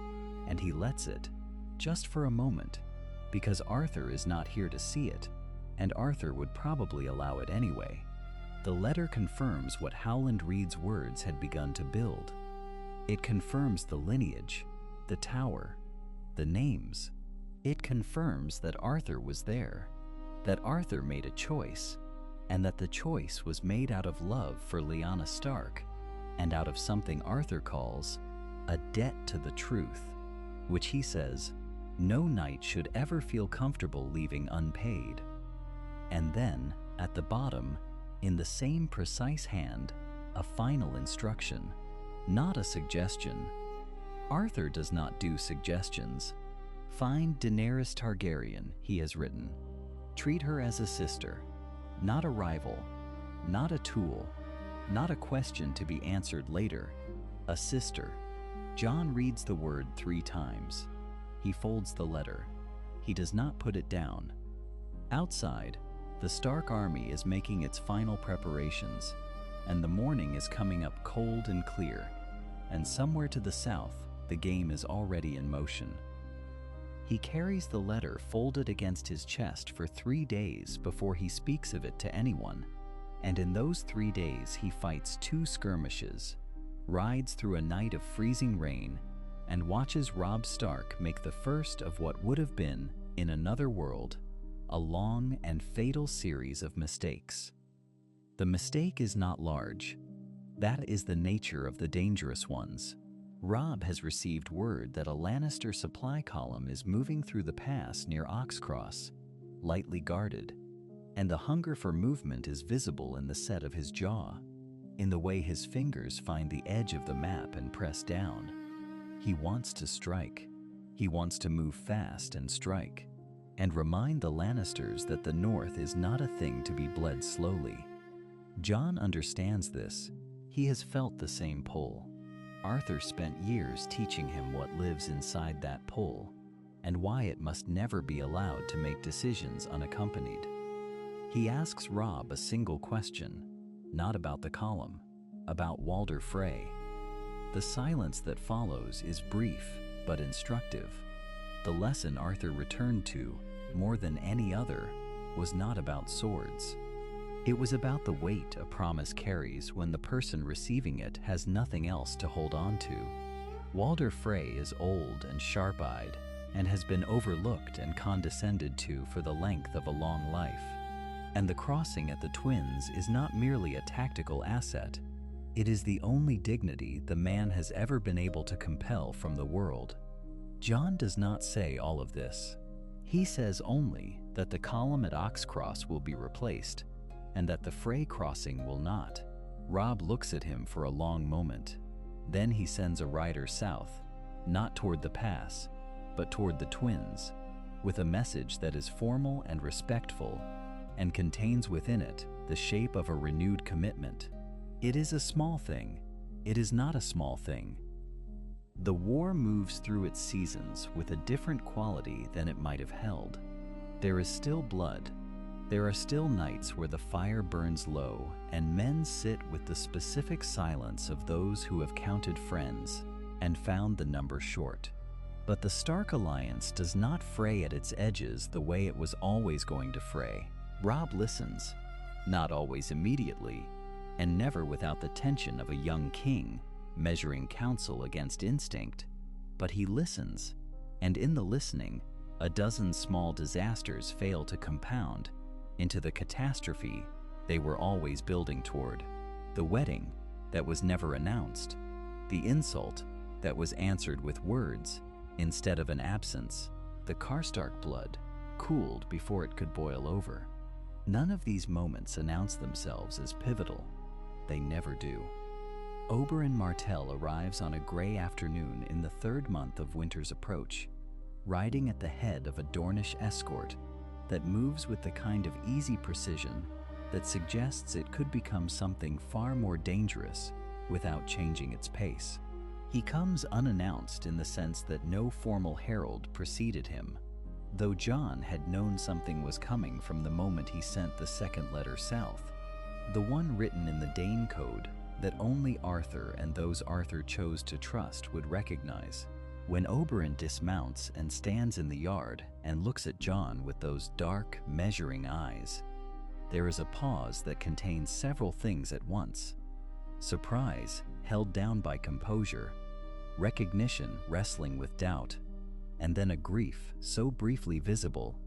and he lets it, just for a moment, because Arthur is not here to see it, and Arthur would probably allow it anyway. The letter confirms what Howland Reed's words had begun to build. It confirms the lineage, the tower, the names. It confirms that Arthur was there, that Arthur made a choice, and that the choice was made out of love for Lyanna Stark, and out of something Arthur calls a debt to the truth, which he says no knight should ever feel comfortable leaving unpaid. And then, at the bottom, in the same precise hand, a final instruction, not a suggestion. Arthur does not do suggestions. Find Daenerys Targaryen, he has written. Treat her as a sister, not a rival, not a tool, not a question to be answered later, a sister. Jon reads the word 3 times. He folds the letter. He does not put it down. Outside, the Stark army is making its final preparations, and the morning is coming up cold and clear, and somewhere to the south, the game is already in motion. He carries the letter folded against his chest for 3 days before he speaks of it to anyone, and in those 3 days he fights 2 skirmishes, rides through a night of freezing rain, and watches Robb Stark make the first of what would have been, in another world, a long and fatal series of mistakes. The mistake is not large. That is the nature of the dangerous ones. Robb has received word that a Lannister supply column is moving through the pass near Oxcross, lightly guarded, and the hunger for movement is visible in the set of his jaw, in the way his fingers find the edge of the map and press down. He wants to strike. He wants to move fast and strike, and remind the Lannisters that the North is not a thing to be bled slowly. Jon understands this. He has felt the same pull. Arthur spent years teaching him what lives inside that pull, and why it must never be allowed to make decisions unaccompanied. He asks Robb a single question, not about the column, about Walder Frey. The silence that follows is brief but instructive. The lesson Arthur returned to, more than any other, was not about swords. It was about the weight a promise carries when the person receiving it has nothing else to hold on to. Walder Frey is old and sharp-eyed, and has been overlooked and condescended to for the length of a long life. And the crossing at the Twins is not merely a tactical asset. It is the only dignity the man has ever been able to compel from the world. Jon does not say all of this. He says only that the column at Oxcross will be replaced, and that the Frey crossing will not. Robb looks at him for a long moment. Then he sends a rider south, not toward the pass, but toward the twins, with a message that is formal and respectful and contains within it the shape of a renewed commitment. It is a small thing. It is not a small thing. The war moves through its seasons with a different quality than it might have held. There is still blood. There are still nights where the fire burns low and men sit with the specific silence of those who have counted friends and found the number short. But the Stark alliance does not fray at its edges the way it was always going to fray. Robb listens, not always immediately, and never without the tension of a young king measuring counsel against instinct, but he listens, and in the listening, a dozen small disasters fail to compound into the catastrophe they were always building toward. The wedding that was never announced, the insult that was answered with words instead of an absence, the Karstark blood cooled before it could boil over. None of these moments announce themselves as pivotal. They never do. Oberyn Martell arrives on a gray afternoon in the third month of winter's approach, riding at the head of a Dornish escort that moves with the kind of easy precision that suggests it could become something far more dangerous without changing its pace. He comes unannounced in the sense that no formal herald preceded him, though Jon had known something was coming from the moment he sent the second letter south, the one written in the Dane code that only Arthur and those Arthur chose to trust would recognize. When Oberyn dismounts and stands in the yard and looks at Jon with those dark, measuring eyes, there is a pause that contains several things at once. Surprise, held down by composure, recognition wrestling with doubt, and then a grief so briefly visible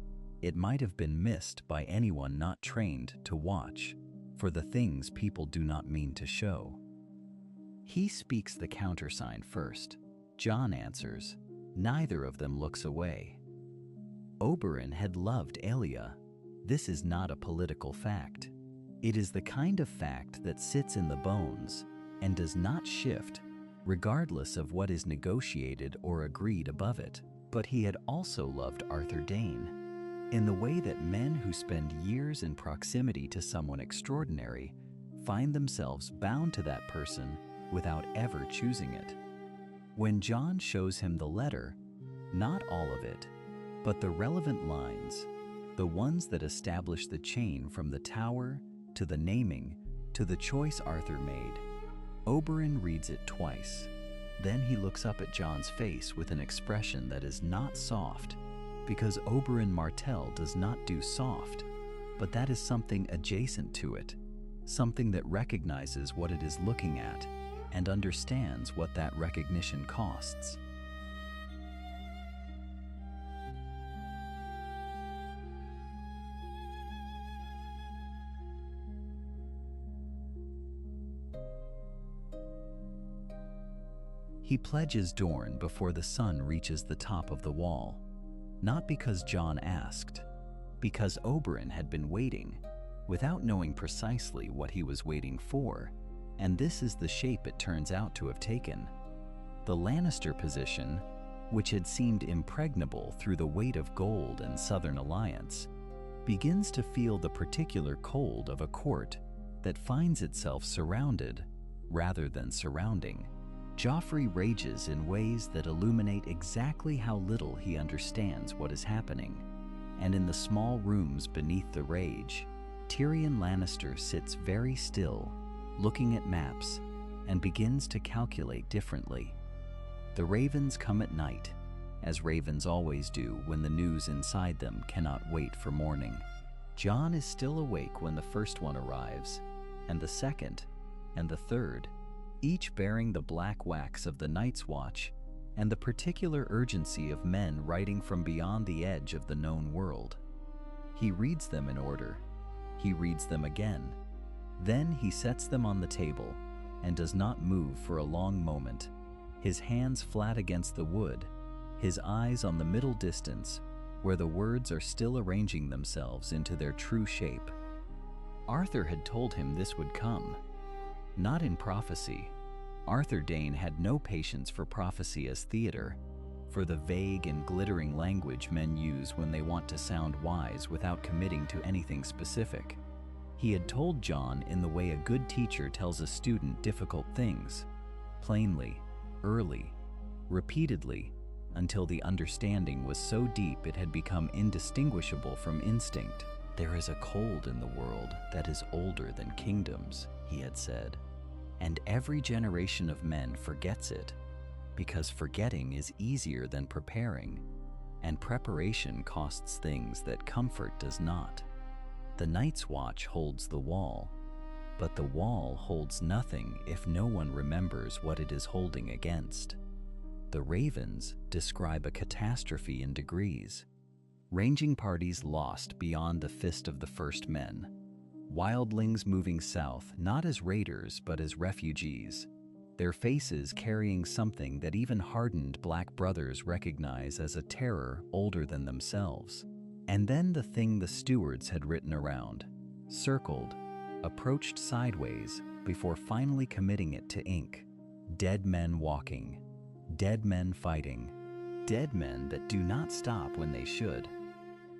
it might have been missed by anyone not trained to watch for the things people do not mean to show. He speaks the countersign first. Jon answers. Neither of them looks away. Oberyn had loved Elia. This is not a political fact. It is the kind of fact that sits in the bones and does not shift, regardless of what is negotiated or agreed above it. But he had also loved Arthur Dayne, in the way that men who spend years in proximity to someone extraordinary find themselves bound to that person without ever choosing it. When Jon shows him the letter, not all of it, but the relevant lines, the ones that establish the chain from the tower to the naming to the choice Arthur made, Oberyn reads it twice. Then he looks up at Jon's face with an expression that is not soft, because Oberyn Martell does not do soft, but that is something adjacent to it, something that recognizes what it is looking at and understands what that recognition costs. He pledges Dorne before the sun reaches the top of the wall, not because Jon asked, because Oberyn had been waiting, without knowing precisely what he was waiting for, and this is the shape it turns out to have taken. The Lannister position, which had seemed impregnable through the weight of gold and Southern alliance, begins to feel the particular cold of a court that finds itself surrounded rather than surrounding. Joffrey rages in ways that illuminate exactly how little he understands what is happening, and in the small rooms beneath the rage, Tyrion Lannister sits very still, looking at maps, and begins to calculate differently. The ravens come at night, as ravens always do when the news inside them cannot wait for morning. Jon is still awake when the first one arrives, and the second, and the third, each bearing the black wax of the Night's Watch and the particular urgency of men writing from beyond the edge of the known world. He reads them in order. He reads them again. Then he sets them on the table and does not move for a long moment, his hands flat against the wood, his eyes on the middle distance where the words are still arranging themselves into their true shape. Arthur had told him this would come. Not in prophecy. Arthur Dayne had no patience for prophecy as theater, for the vague and glittering language men use when they want to sound wise without committing to anything specific. He had told Jon in the way a good teacher tells a student difficult things, plainly, early, repeatedly, until the understanding was so deep it had become indistinguishable from instinct. "There is a cold in the world that is older than kingdoms," he had said, "and every generation of men forgets it, because forgetting is easier than preparing, and preparation costs things that comfort does not. The Night's Watch holds the wall, but the wall holds nothing if no one remembers what it is holding against. The ravens describe a catastrophe in degrees. Ranging parties lost beyond the fist of the first men. Wildlings moving south not as raiders but as refugees, their faces carrying something that even hardened black brothers recognize as a terror older than themselves. And then the thing the stewards had written around, circled, approached sideways before finally committing it to ink. Dead men walking, dead men fighting, dead men that do not stop when they should.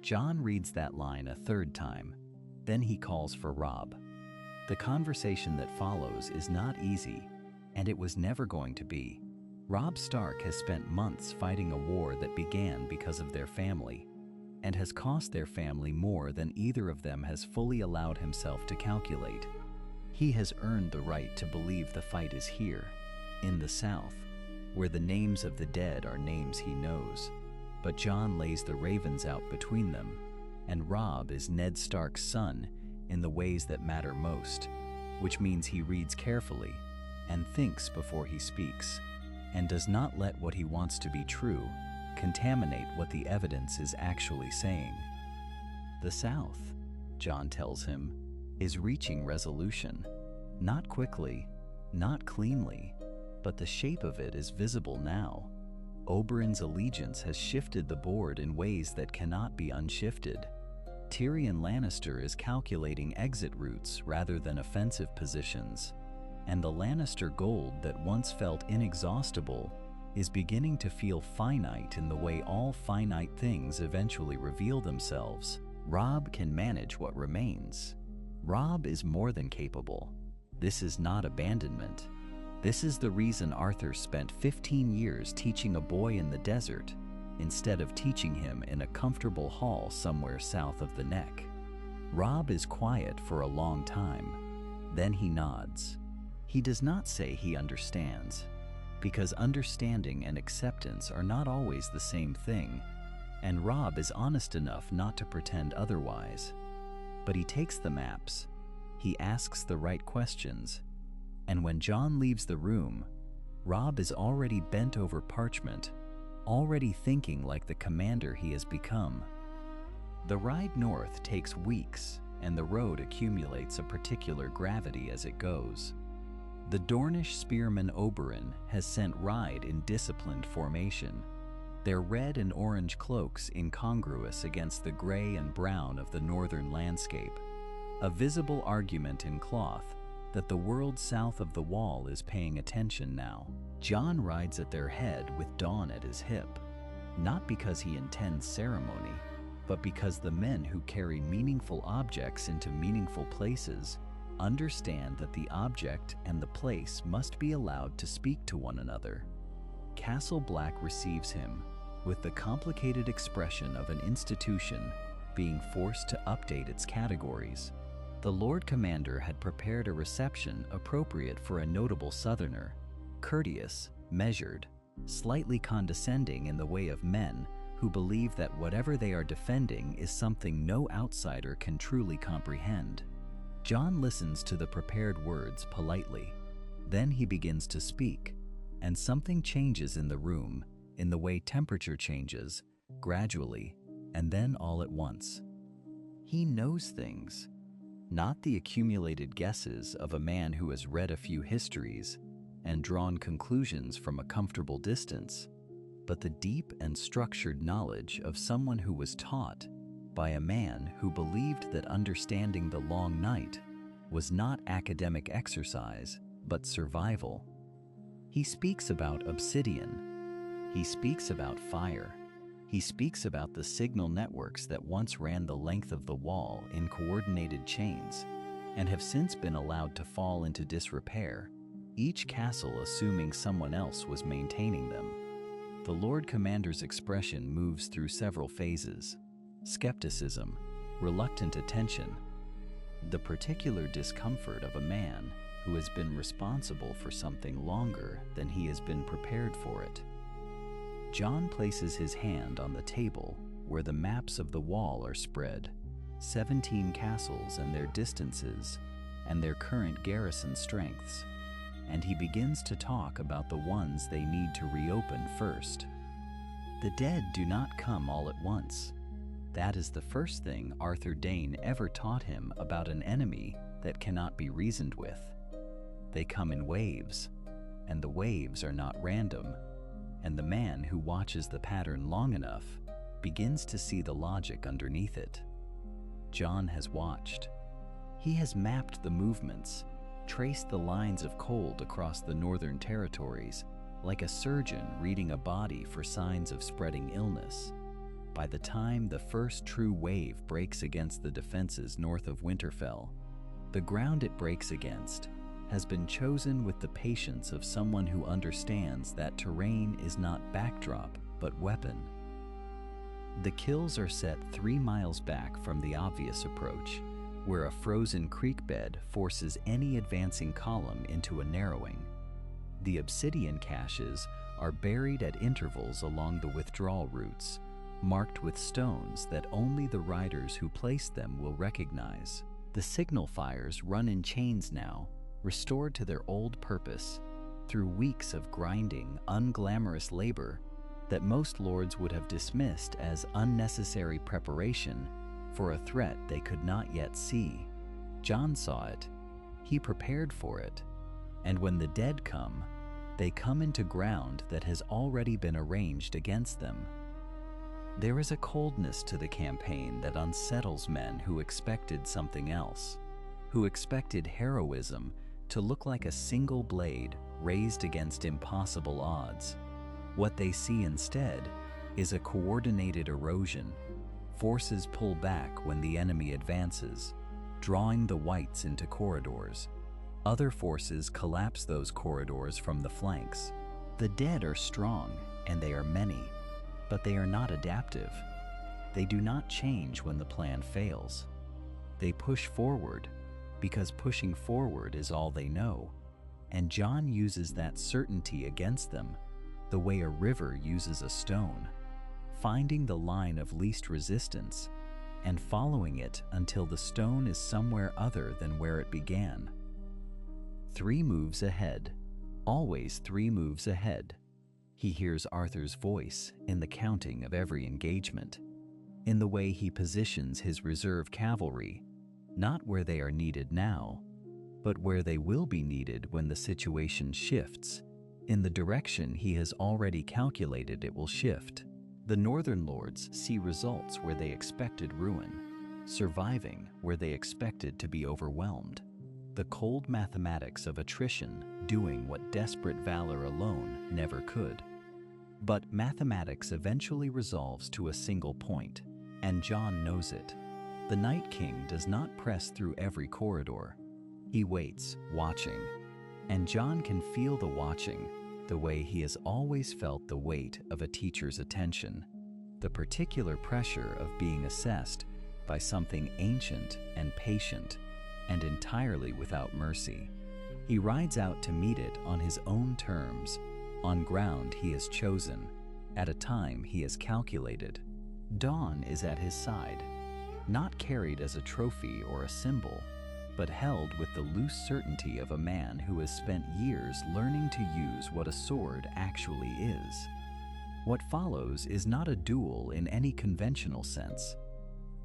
Jon reads that line a third time. Then he calls for Robb. The conversation that follows is not easy, and it was never going to be. Robb Stark has spent months fighting a war that began because of their family, and has cost their family more than either of them has fully allowed himself to calculate. He has earned the right to believe the fight is here, in the South, where the names of the dead are names he knows. But Jon lays the ravens out between them, and Robb is Ned Stark's son in the ways that matter most, which means he reads carefully and thinks before he speaks, and does not let what he wants to be true contaminate what the evidence is actually saying. The South, Jon tells him, is reaching resolution. Not quickly, not cleanly, but the shape of it is visible now. Oberyn's allegiance has shifted the board in ways that cannot be unshifted. Tyrion Lannister is calculating exit routes rather than offensive positions, and the Lannister gold that once felt inexhaustible is beginning to feel finite in the way all finite things eventually reveal themselves. Robb can manage what remains. Robb is more than capable. This is not abandonment. This is the reason Arthur spent 15 years teaching a boy in the desert instead of teaching him in a comfortable hall somewhere south of the Neck. Robb is quiet for a long time. Then he nods. He does not say he understands, because understanding and acceptance are not always the same thing, and Robb is honest enough not to pretend otherwise. But he takes the maps, he asks the right questions, and when Jon leaves the room, Robb is already bent over parchment, already thinking like the commander he has become. The ride north takes weeks, and the road accumulates a particular gravity as it goes. The Dornish spearman Oberyn has sent Ride in disciplined formation, their red and orange cloaks incongruous against the gray and brown of the northern landscape, a visible argument in cloth that the world south of the wall is paying attention now. Jon rides at their head with Dawn at his hip, not because he intends ceremony, but because the men who carry meaningful objects into meaningful places understand that the object and the place must be allowed to speak to one another. Castle Black receives him with the complicated expression of an institution being forced to update its categories. The Lord Commander had prepared a reception appropriate for a notable Southerner, courteous, measured, slightly condescending in the way of men who believe that whatever they are defending is something no outsider can truly comprehend. Jon listens to the prepared words politely. Then he begins to speak, and something changes in the room, in the way temperature changes, gradually, and then all at once. He knows things. Not the accumulated guesses of a man who has read a few histories and drawn conclusions from a comfortable distance, but the deep and structured knowledge of someone who was taught by a man who believed that understanding the long night was not academic exercise, but survival. He speaks about obsidian. He speaks about fire. He speaks about the signal networks that once ran the length of the wall in coordinated chains and have since been allowed to fall into disrepair, each castle assuming someone else was maintaining them. The Lord Commander's expression moves through several phases: skepticism, reluctant attention, the particular discomfort of a man who has been responsible for something longer than he has been prepared for it. Jon places his hand on the table where the maps of the wall are spread, 17 castles and their distances and their current garrison strengths, and he begins to talk about the ones they need to reopen first. The dead do not come all at once. That is the first thing Arthur Dayne ever taught him about an enemy that cannot be reasoned with. They come in waves, and the waves are not random, and the man who watches the pattern long enough begins to see the logic underneath it. Jon has watched. He has mapped the movements, traced the lines of cold across the northern territories, like a surgeon reading a body for signs of spreading illness. By the time the first true wave breaks against the defenses north of Winterfell, the ground it breaks against has been chosen with the patience of someone who understands that terrain is not backdrop but weapon. The kills are set 3 miles back from the obvious approach, where a frozen creek bed forces any advancing column into a narrowing. The obsidian caches are buried at intervals along the withdrawal routes, marked with stones that only the riders who placed them will recognize. The signal fires run in chains now, restored to their old purpose, through weeks of grinding, unglamorous labor that most lords would have dismissed as unnecessary preparation for a threat they could not yet see. Jon saw it. He prepared for it. And when the dead come, they come into ground that has already been arranged against them. There is a coldness to the campaign that unsettles men who expected something else, who expected heroism to look like a single blade raised against impossible odds. What they see instead is a coordinated erosion. Forces pull back when the enemy advances, drawing the whites into corridors. Other forces collapse those corridors from the flanks. The dead are strong, and they are many, but they are not adaptive. They do not change when the plan fails. They push forward, because pushing forward is all they know, and Jon uses that certainty against them, the way a river uses a stone, finding the line of least resistance and following it until the stone is somewhere other than where it began. 3 moves ahead, always 3 moves ahead. He hears Arthur's voice in the counting of every engagement, in the way he positions his reserve cavalry, not where they are needed now, but where they will be needed when the situation shifts, in the direction he has already calculated it will shift. The northern lords see results where they expected ruin, surviving where they expected to be overwhelmed. The cold mathematics of attrition doing what desperate valor alone never could. But mathematics eventually resolves to a single point, and Jon knows it. The Night King does not press through every corridor. He waits, watching, and Jon can feel the watching the way he has always felt the weight of a teacher's attention, the particular pressure of being assessed by something ancient and patient and entirely without mercy. He rides out to meet it on his own terms, on ground he has chosen, at a time he has calculated. Dawn is at his side, not carried as a trophy or a symbol, but held with the loose certainty of a man who has spent years learning to use what a sword actually is. What follows is not a duel in any conventional sense.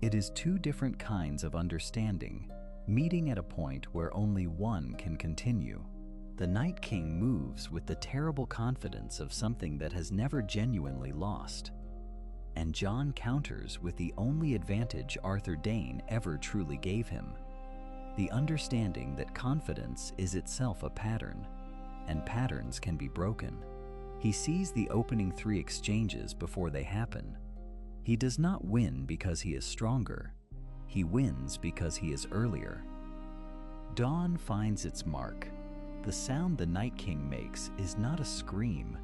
It is 2 different kinds of understanding, meeting at a point where only one can continue. The Night King moves with the terrible confidence of something that has never genuinely lost. And Jon counters with the only advantage Arthur Dayne ever truly gave him: the understanding that confidence is itself a pattern. and patterns can be broken. He sees the opening 3 exchanges before they happen. He does not win because he is stronger. He wins because he is earlier. Dawn finds its mark. The sound the Night King makes is not a scream.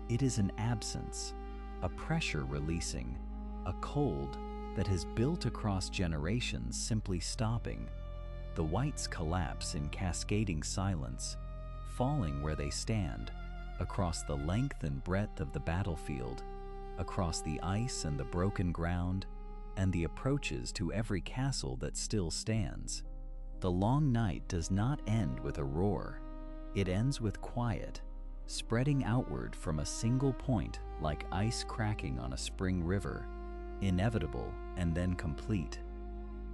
It is an absence, a pressure releasing, a cold that has built across generations simply stopping. The whites collapse in cascading silence, falling where they stand, across the length and breadth of the battlefield, across the ice and the broken ground, and the approaches to every castle that still stands. The long night does not end with a roar. It ends with quiet, spreading outward from a single point like ice cracking on a spring river, inevitable and then complete.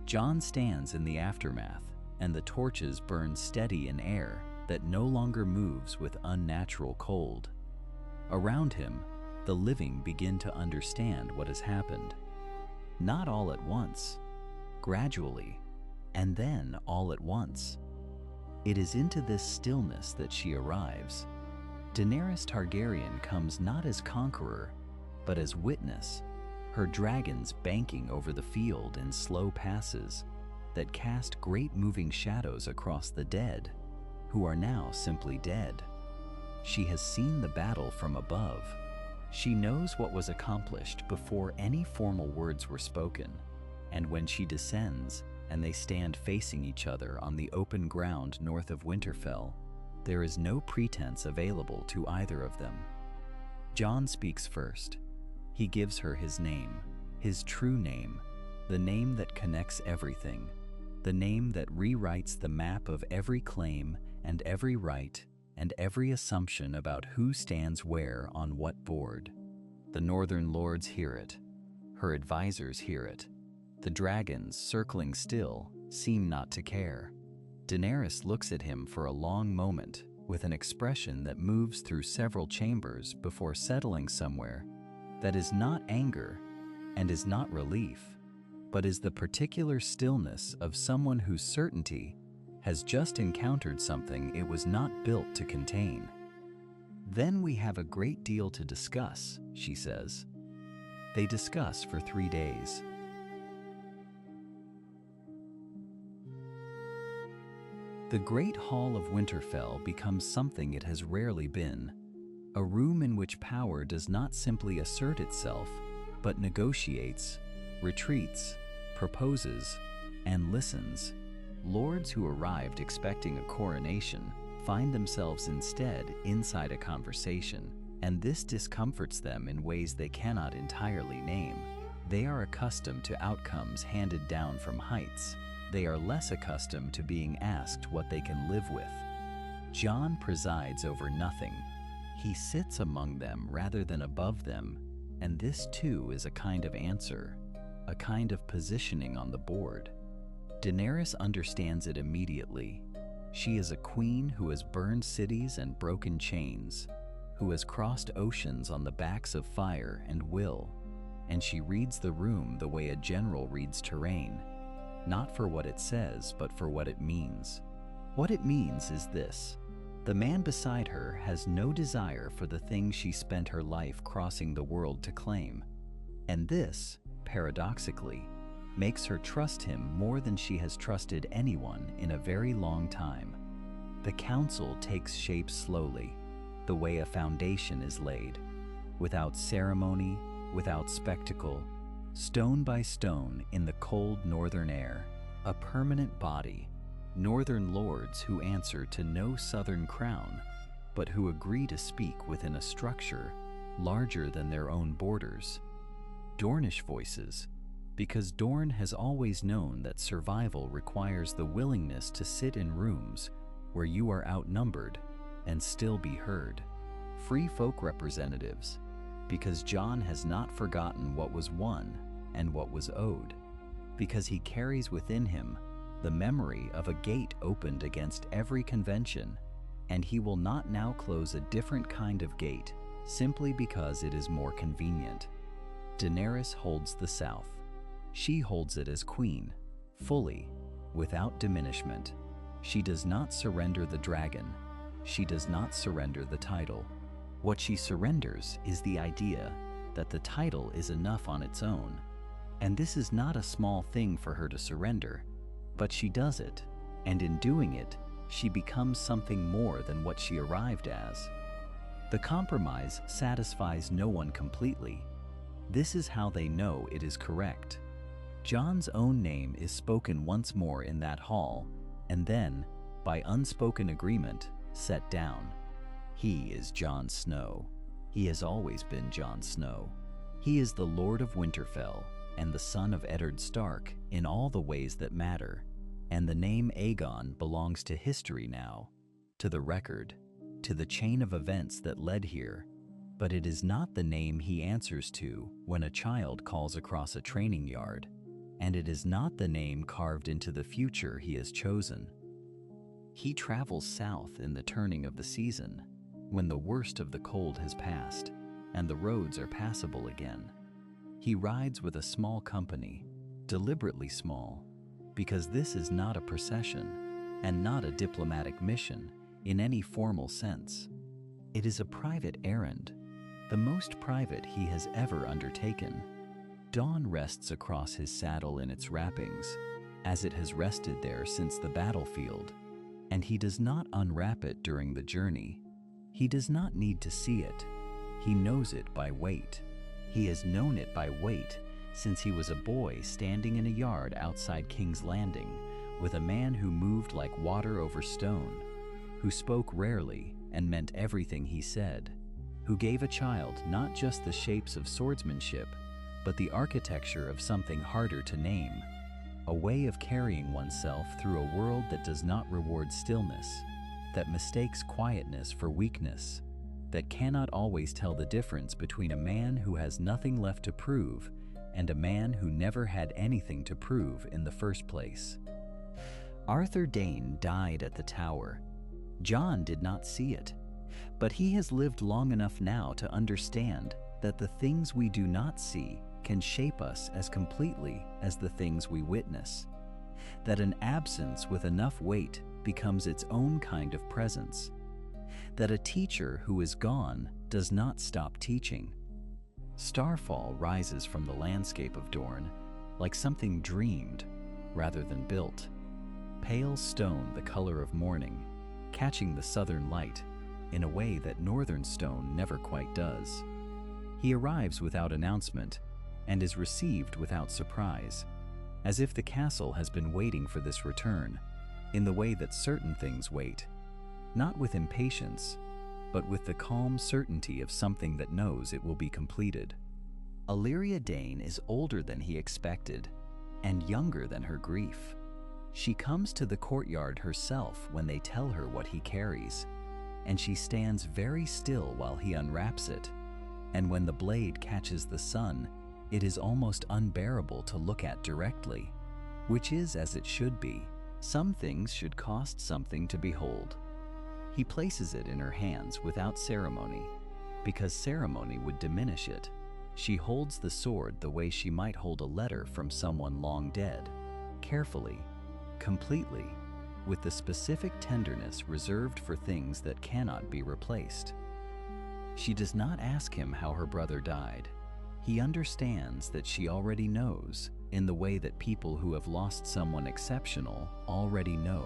Jon stands in the aftermath, and the torches burn steady in air that no longer moves with unnatural cold. Around him, the living begin to understand what has happened. Not all at once, gradually, and then all at once. It is into this stillness that she arrives. Daenerys Targaryen comes not as conqueror, but as witness, her dragons banking over the field in slow passes that cast great moving shadows across the dead, who are now simply dead. She has seen the battle from above. She knows what was accomplished before any formal words were spoken, and when she descends and they stand facing each other on the open ground north of Winterfell, there is no pretense available to either of them. Jon speaks first. He gives her his name, his true name, the name that connects everything, the name that rewrites the map of every claim and every right and every assumption about who stands where on what board. The Northern Lords hear it. Her advisors hear it. The dragons, circling still, seem not to care. Daenerys looks at him for a long moment with an expression that moves through several chambers before settling somewhere that is not anger and is not relief, but is the particular stillness of someone whose certainty has just encountered something it was not built to contain. "Then we have a great deal to discuss," she says. They discuss for 3 days. The Great Hall of Winterfell becomes something it has rarely been, a room in which power does not simply assert itself, but negotiates, retreats, proposes, and listens. Lords who arrived expecting a coronation find themselves instead inside a conversation, and this discomforts them in ways they cannot entirely name. They are accustomed to outcomes handed down from heights. They are less accustomed to being asked what they can live with. Jon presides over nothing. He sits among them rather than above them, and this too is a kind of answer, a kind of positioning on the board. Daenerys understands it immediately. She is a queen who has burned cities and broken chains, who has crossed oceans on the backs of fire and will, and she reads the room the way a general reads terrain, not for what it says, but for what it means. What it means is this: the man beside her has no desire for the thing she spent her life crossing the world to claim, and this, paradoxically, makes her trust him more than she has trusted anyone in a very long time. The council takes shape slowly, the way a foundation is laid, without ceremony, without spectacle, stone by stone in the cold northern air, a permanent body, northern lords who answer to no southern crown, but who agree to speak within a structure larger than their own borders. Dornish voices, because Dorne has always known that survival requires the willingness to sit in rooms where you are outnumbered and still be heard. Free folk representatives, because Jon has not forgotten what was won and what was owed, because he carries within him the memory of a gate opened against every convention, and he will not now close a different kind of gate simply because it is more convenient. Daenerys holds the South. She holds it as queen, fully, without diminishment. She does not surrender the dragon. she does not surrender the title. What she surrenders is the idea that the title is enough on its own. And this is not a small thing for her to surrender, but she does it, and in doing it, she becomes something more than what she arrived as. The compromise satisfies no one completely. This is how they know it is correct. Jon's own name is spoken once more in that hall, and then, by unspoken agreement, set down. He is Jon Snow. He has always been Jon Snow. He is the Lord of Winterfell and the son of Eddard Stark in all the ways that matter, and the name Aegon belongs to history now, to the record, to the chain of events that led here, but it is not the name he answers to when a child calls across a training yard, and it is not the name carved into the future he has chosen. He travels south in the turning of the season, when the worst of the cold has passed, and the roads are passable again. He rides with a small company, deliberately small, because this is not a procession, and not a diplomatic mission in any formal sense. It is a private errand, the most private he has ever undertaken. Dawn rests across his saddle in its wrappings, as it has rested there since the battlefield, and he does not unwrap it during the journey. He does not need to see it. He knows it by weight. He has known it by weight since he was a boy standing in a yard outside King's Landing with a man who moved like water over stone, who spoke rarely and meant everything he said, who gave a child not just the shapes of swordsmanship, but the architecture of something harder to name, a way of carrying oneself through a world that does not reward stillness, that mistakes quietness for weakness, that cannot always tell the difference between a man who has nothing left to prove and a man who never had anything to prove in the first place. Arthur Dayne died at the Tower. Jon did not see it, but he has lived long enough now to understand that the things we do not see can shape us as completely as the things we witness, that an absence with enough weight becomes its own kind of presence, that a teacher who is gone does not stop teaching. Starfall rises from the landscape of Dorne like something dreamed rather than built, pale stone the color of morning, catching the southern light in a way that northern stone never quite does. He arrives without announcement and is received without surprise, as if the castle has been waiting for this return, in the way that certain things wait, not with impatience, but with the calm certainty of something that knows it will be completed. Illyria Dayne is older than he expected, and younger than her grief. She comes to the courtyard herself when they tell her what he carries, and she stands very still while he unwraps it, and when the blade catches the sun, it is almost unbearable to look at directly, which is as it should be. Some things should cost something to behold. He places it in her hands without ceremony, because ceremony would diminish it. She holds the sword the way she might hold a letter from someone long dead, carefully, completely, with the specific tenderness reserved for things that cannot be replaced. She does not ask him how her brother died. He understands that she already knows, in the way that people who have lost someone exceptional already know,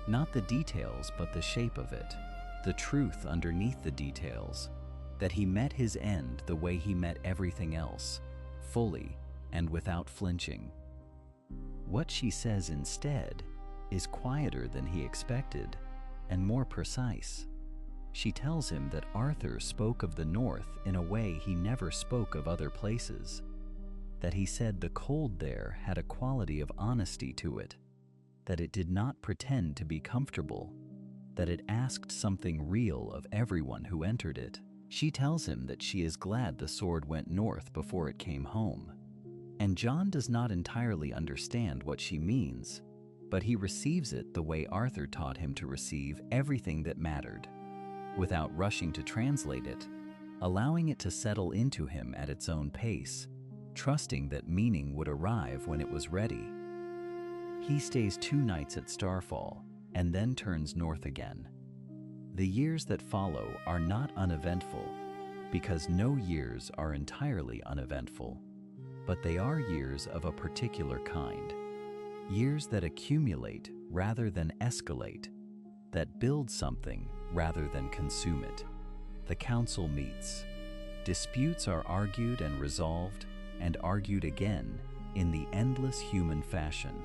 not the details but the shape of it, the truth underneath the details, that he met his end the way he met everything else, fully and without flinching. What she says instead is quieter than he expected and more precise. She tells him that Arthur spoke of the north in a way he never spoke of other places, that he said the cold there had a quality of honesty to it, that it did not pretend to be comfortable, that it asked something real of everyone who entered it. She tells him that she is glad the sword went north before it came home, and Jon does not entirely understand what she means, but he receives it the way Arthur taught him to receive everything that mattered, without rushing to translate it, allowing it to settle into him at its own pace, trusting that meaning would arrive when it was ready. He stays 2 nights at Starfall and then turns north again. The years that follow are not uneventful, because no years are entirely uneventful, but they are years of a particular kind. Years that accumulate rather than escalate, that build something rather than consume it. The council meets. Disputes are argued and resolved, and argued again in the endless human fashion.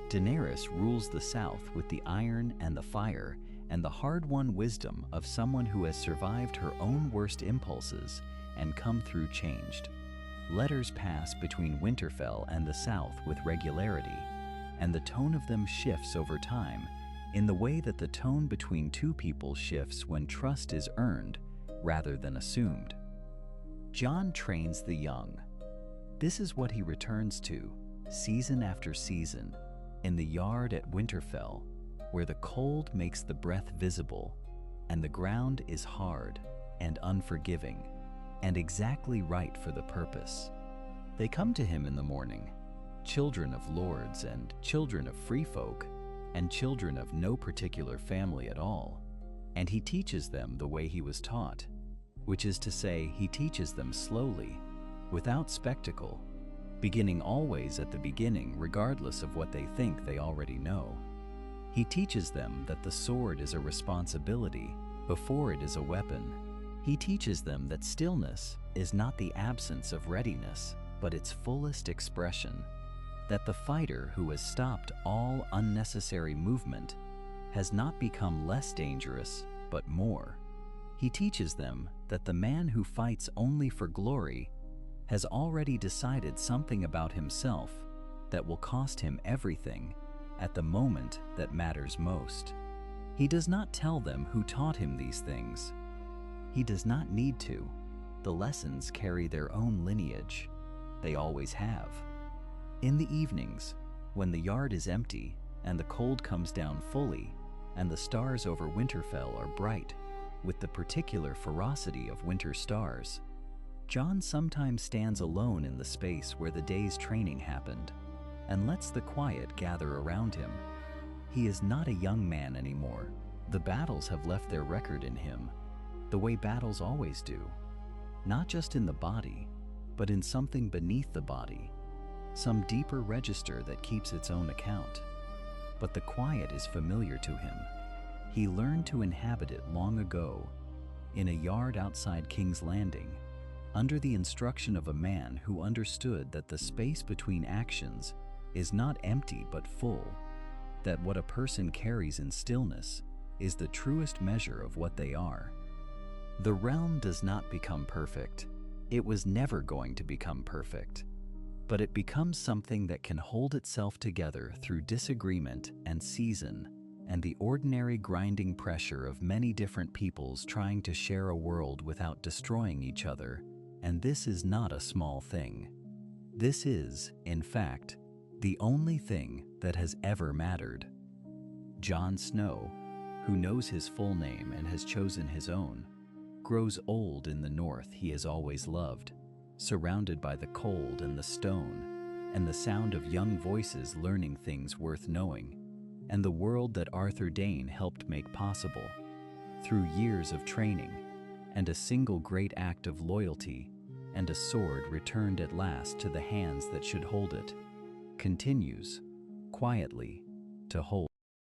Daenerys rules the South with the iron and the fire and the hard-won wisdom of someone who has survived her own worst impulses and come through changed. Letters pass between Winterfell and the South with regularity, and the tone of them shifts over time in the way that the tone between two people shifts when trust is earned rather than assumed. Jon trains the young. This is what he returns to, season after season, in the yard at Winterfell, where the cold makes the breath visible, and the ground is hard and unforgiving, and exactly right for the purpose. They come to him in the morning, children of lords and children of free folk, and children of no particular family at all, and he teaches them the way he was taught, which is to say, he teaches them slowly, without spectacle, beginning always at the beginning regardless of what they think they already know. He teaches them that the sword is a responsibility before it is a weapon. He teaches them that stillness is not the absence of readiness, but its fullest expression, that the fighter who has stopped all unnecessary movement has not become less dangerous, but more. He teaches them that the man who fights only for glory has already decided something about himself that will cost him everything at the moment that matters most. He does not tell them who taught him these things. He does not need to. The lessons carry their own lineage. They always have. In the evenings, when the yard is empty and the cold comes down fully and the stars over Winterfell are bright with the particular ferocity of winter stars, Jon sometimes stands alone in the space where the day's training happened and lets the quiet gather around him. He is not a young man anymore. The battles have left their record in him, the way battles always do, not just in the body, but in something beneath the body, some deeper register that keeps its own account. But the quiet is familiar to him. He learned to inhabit it long ago, in a yard outside King's Landing, under the instruction of a man who understood that the space between actions is not empty but full, that what a person carries in stillness is the truest measure of what they are. The realm does not become perfect. It was never going to become perfect, but it becomes something that can hold itself together through disagreement and season and the ordinary grinding pressure of many different peoples trying to share a world without destroying each other. And this is not a small thing. This is, in fact, the only thing that has ever mattered. Jon Snow, who knows his full name and has chosen his own, grows old in the north he has always loved, surrounded by the cold and the stone, and the sound of young voices learning things worth knowing, and the world that Arthur Dayne helped make possible, through years of training, and a single great act of loyalty, and a sword returned at last to the hands that should hold it, continues, quietly, to hold.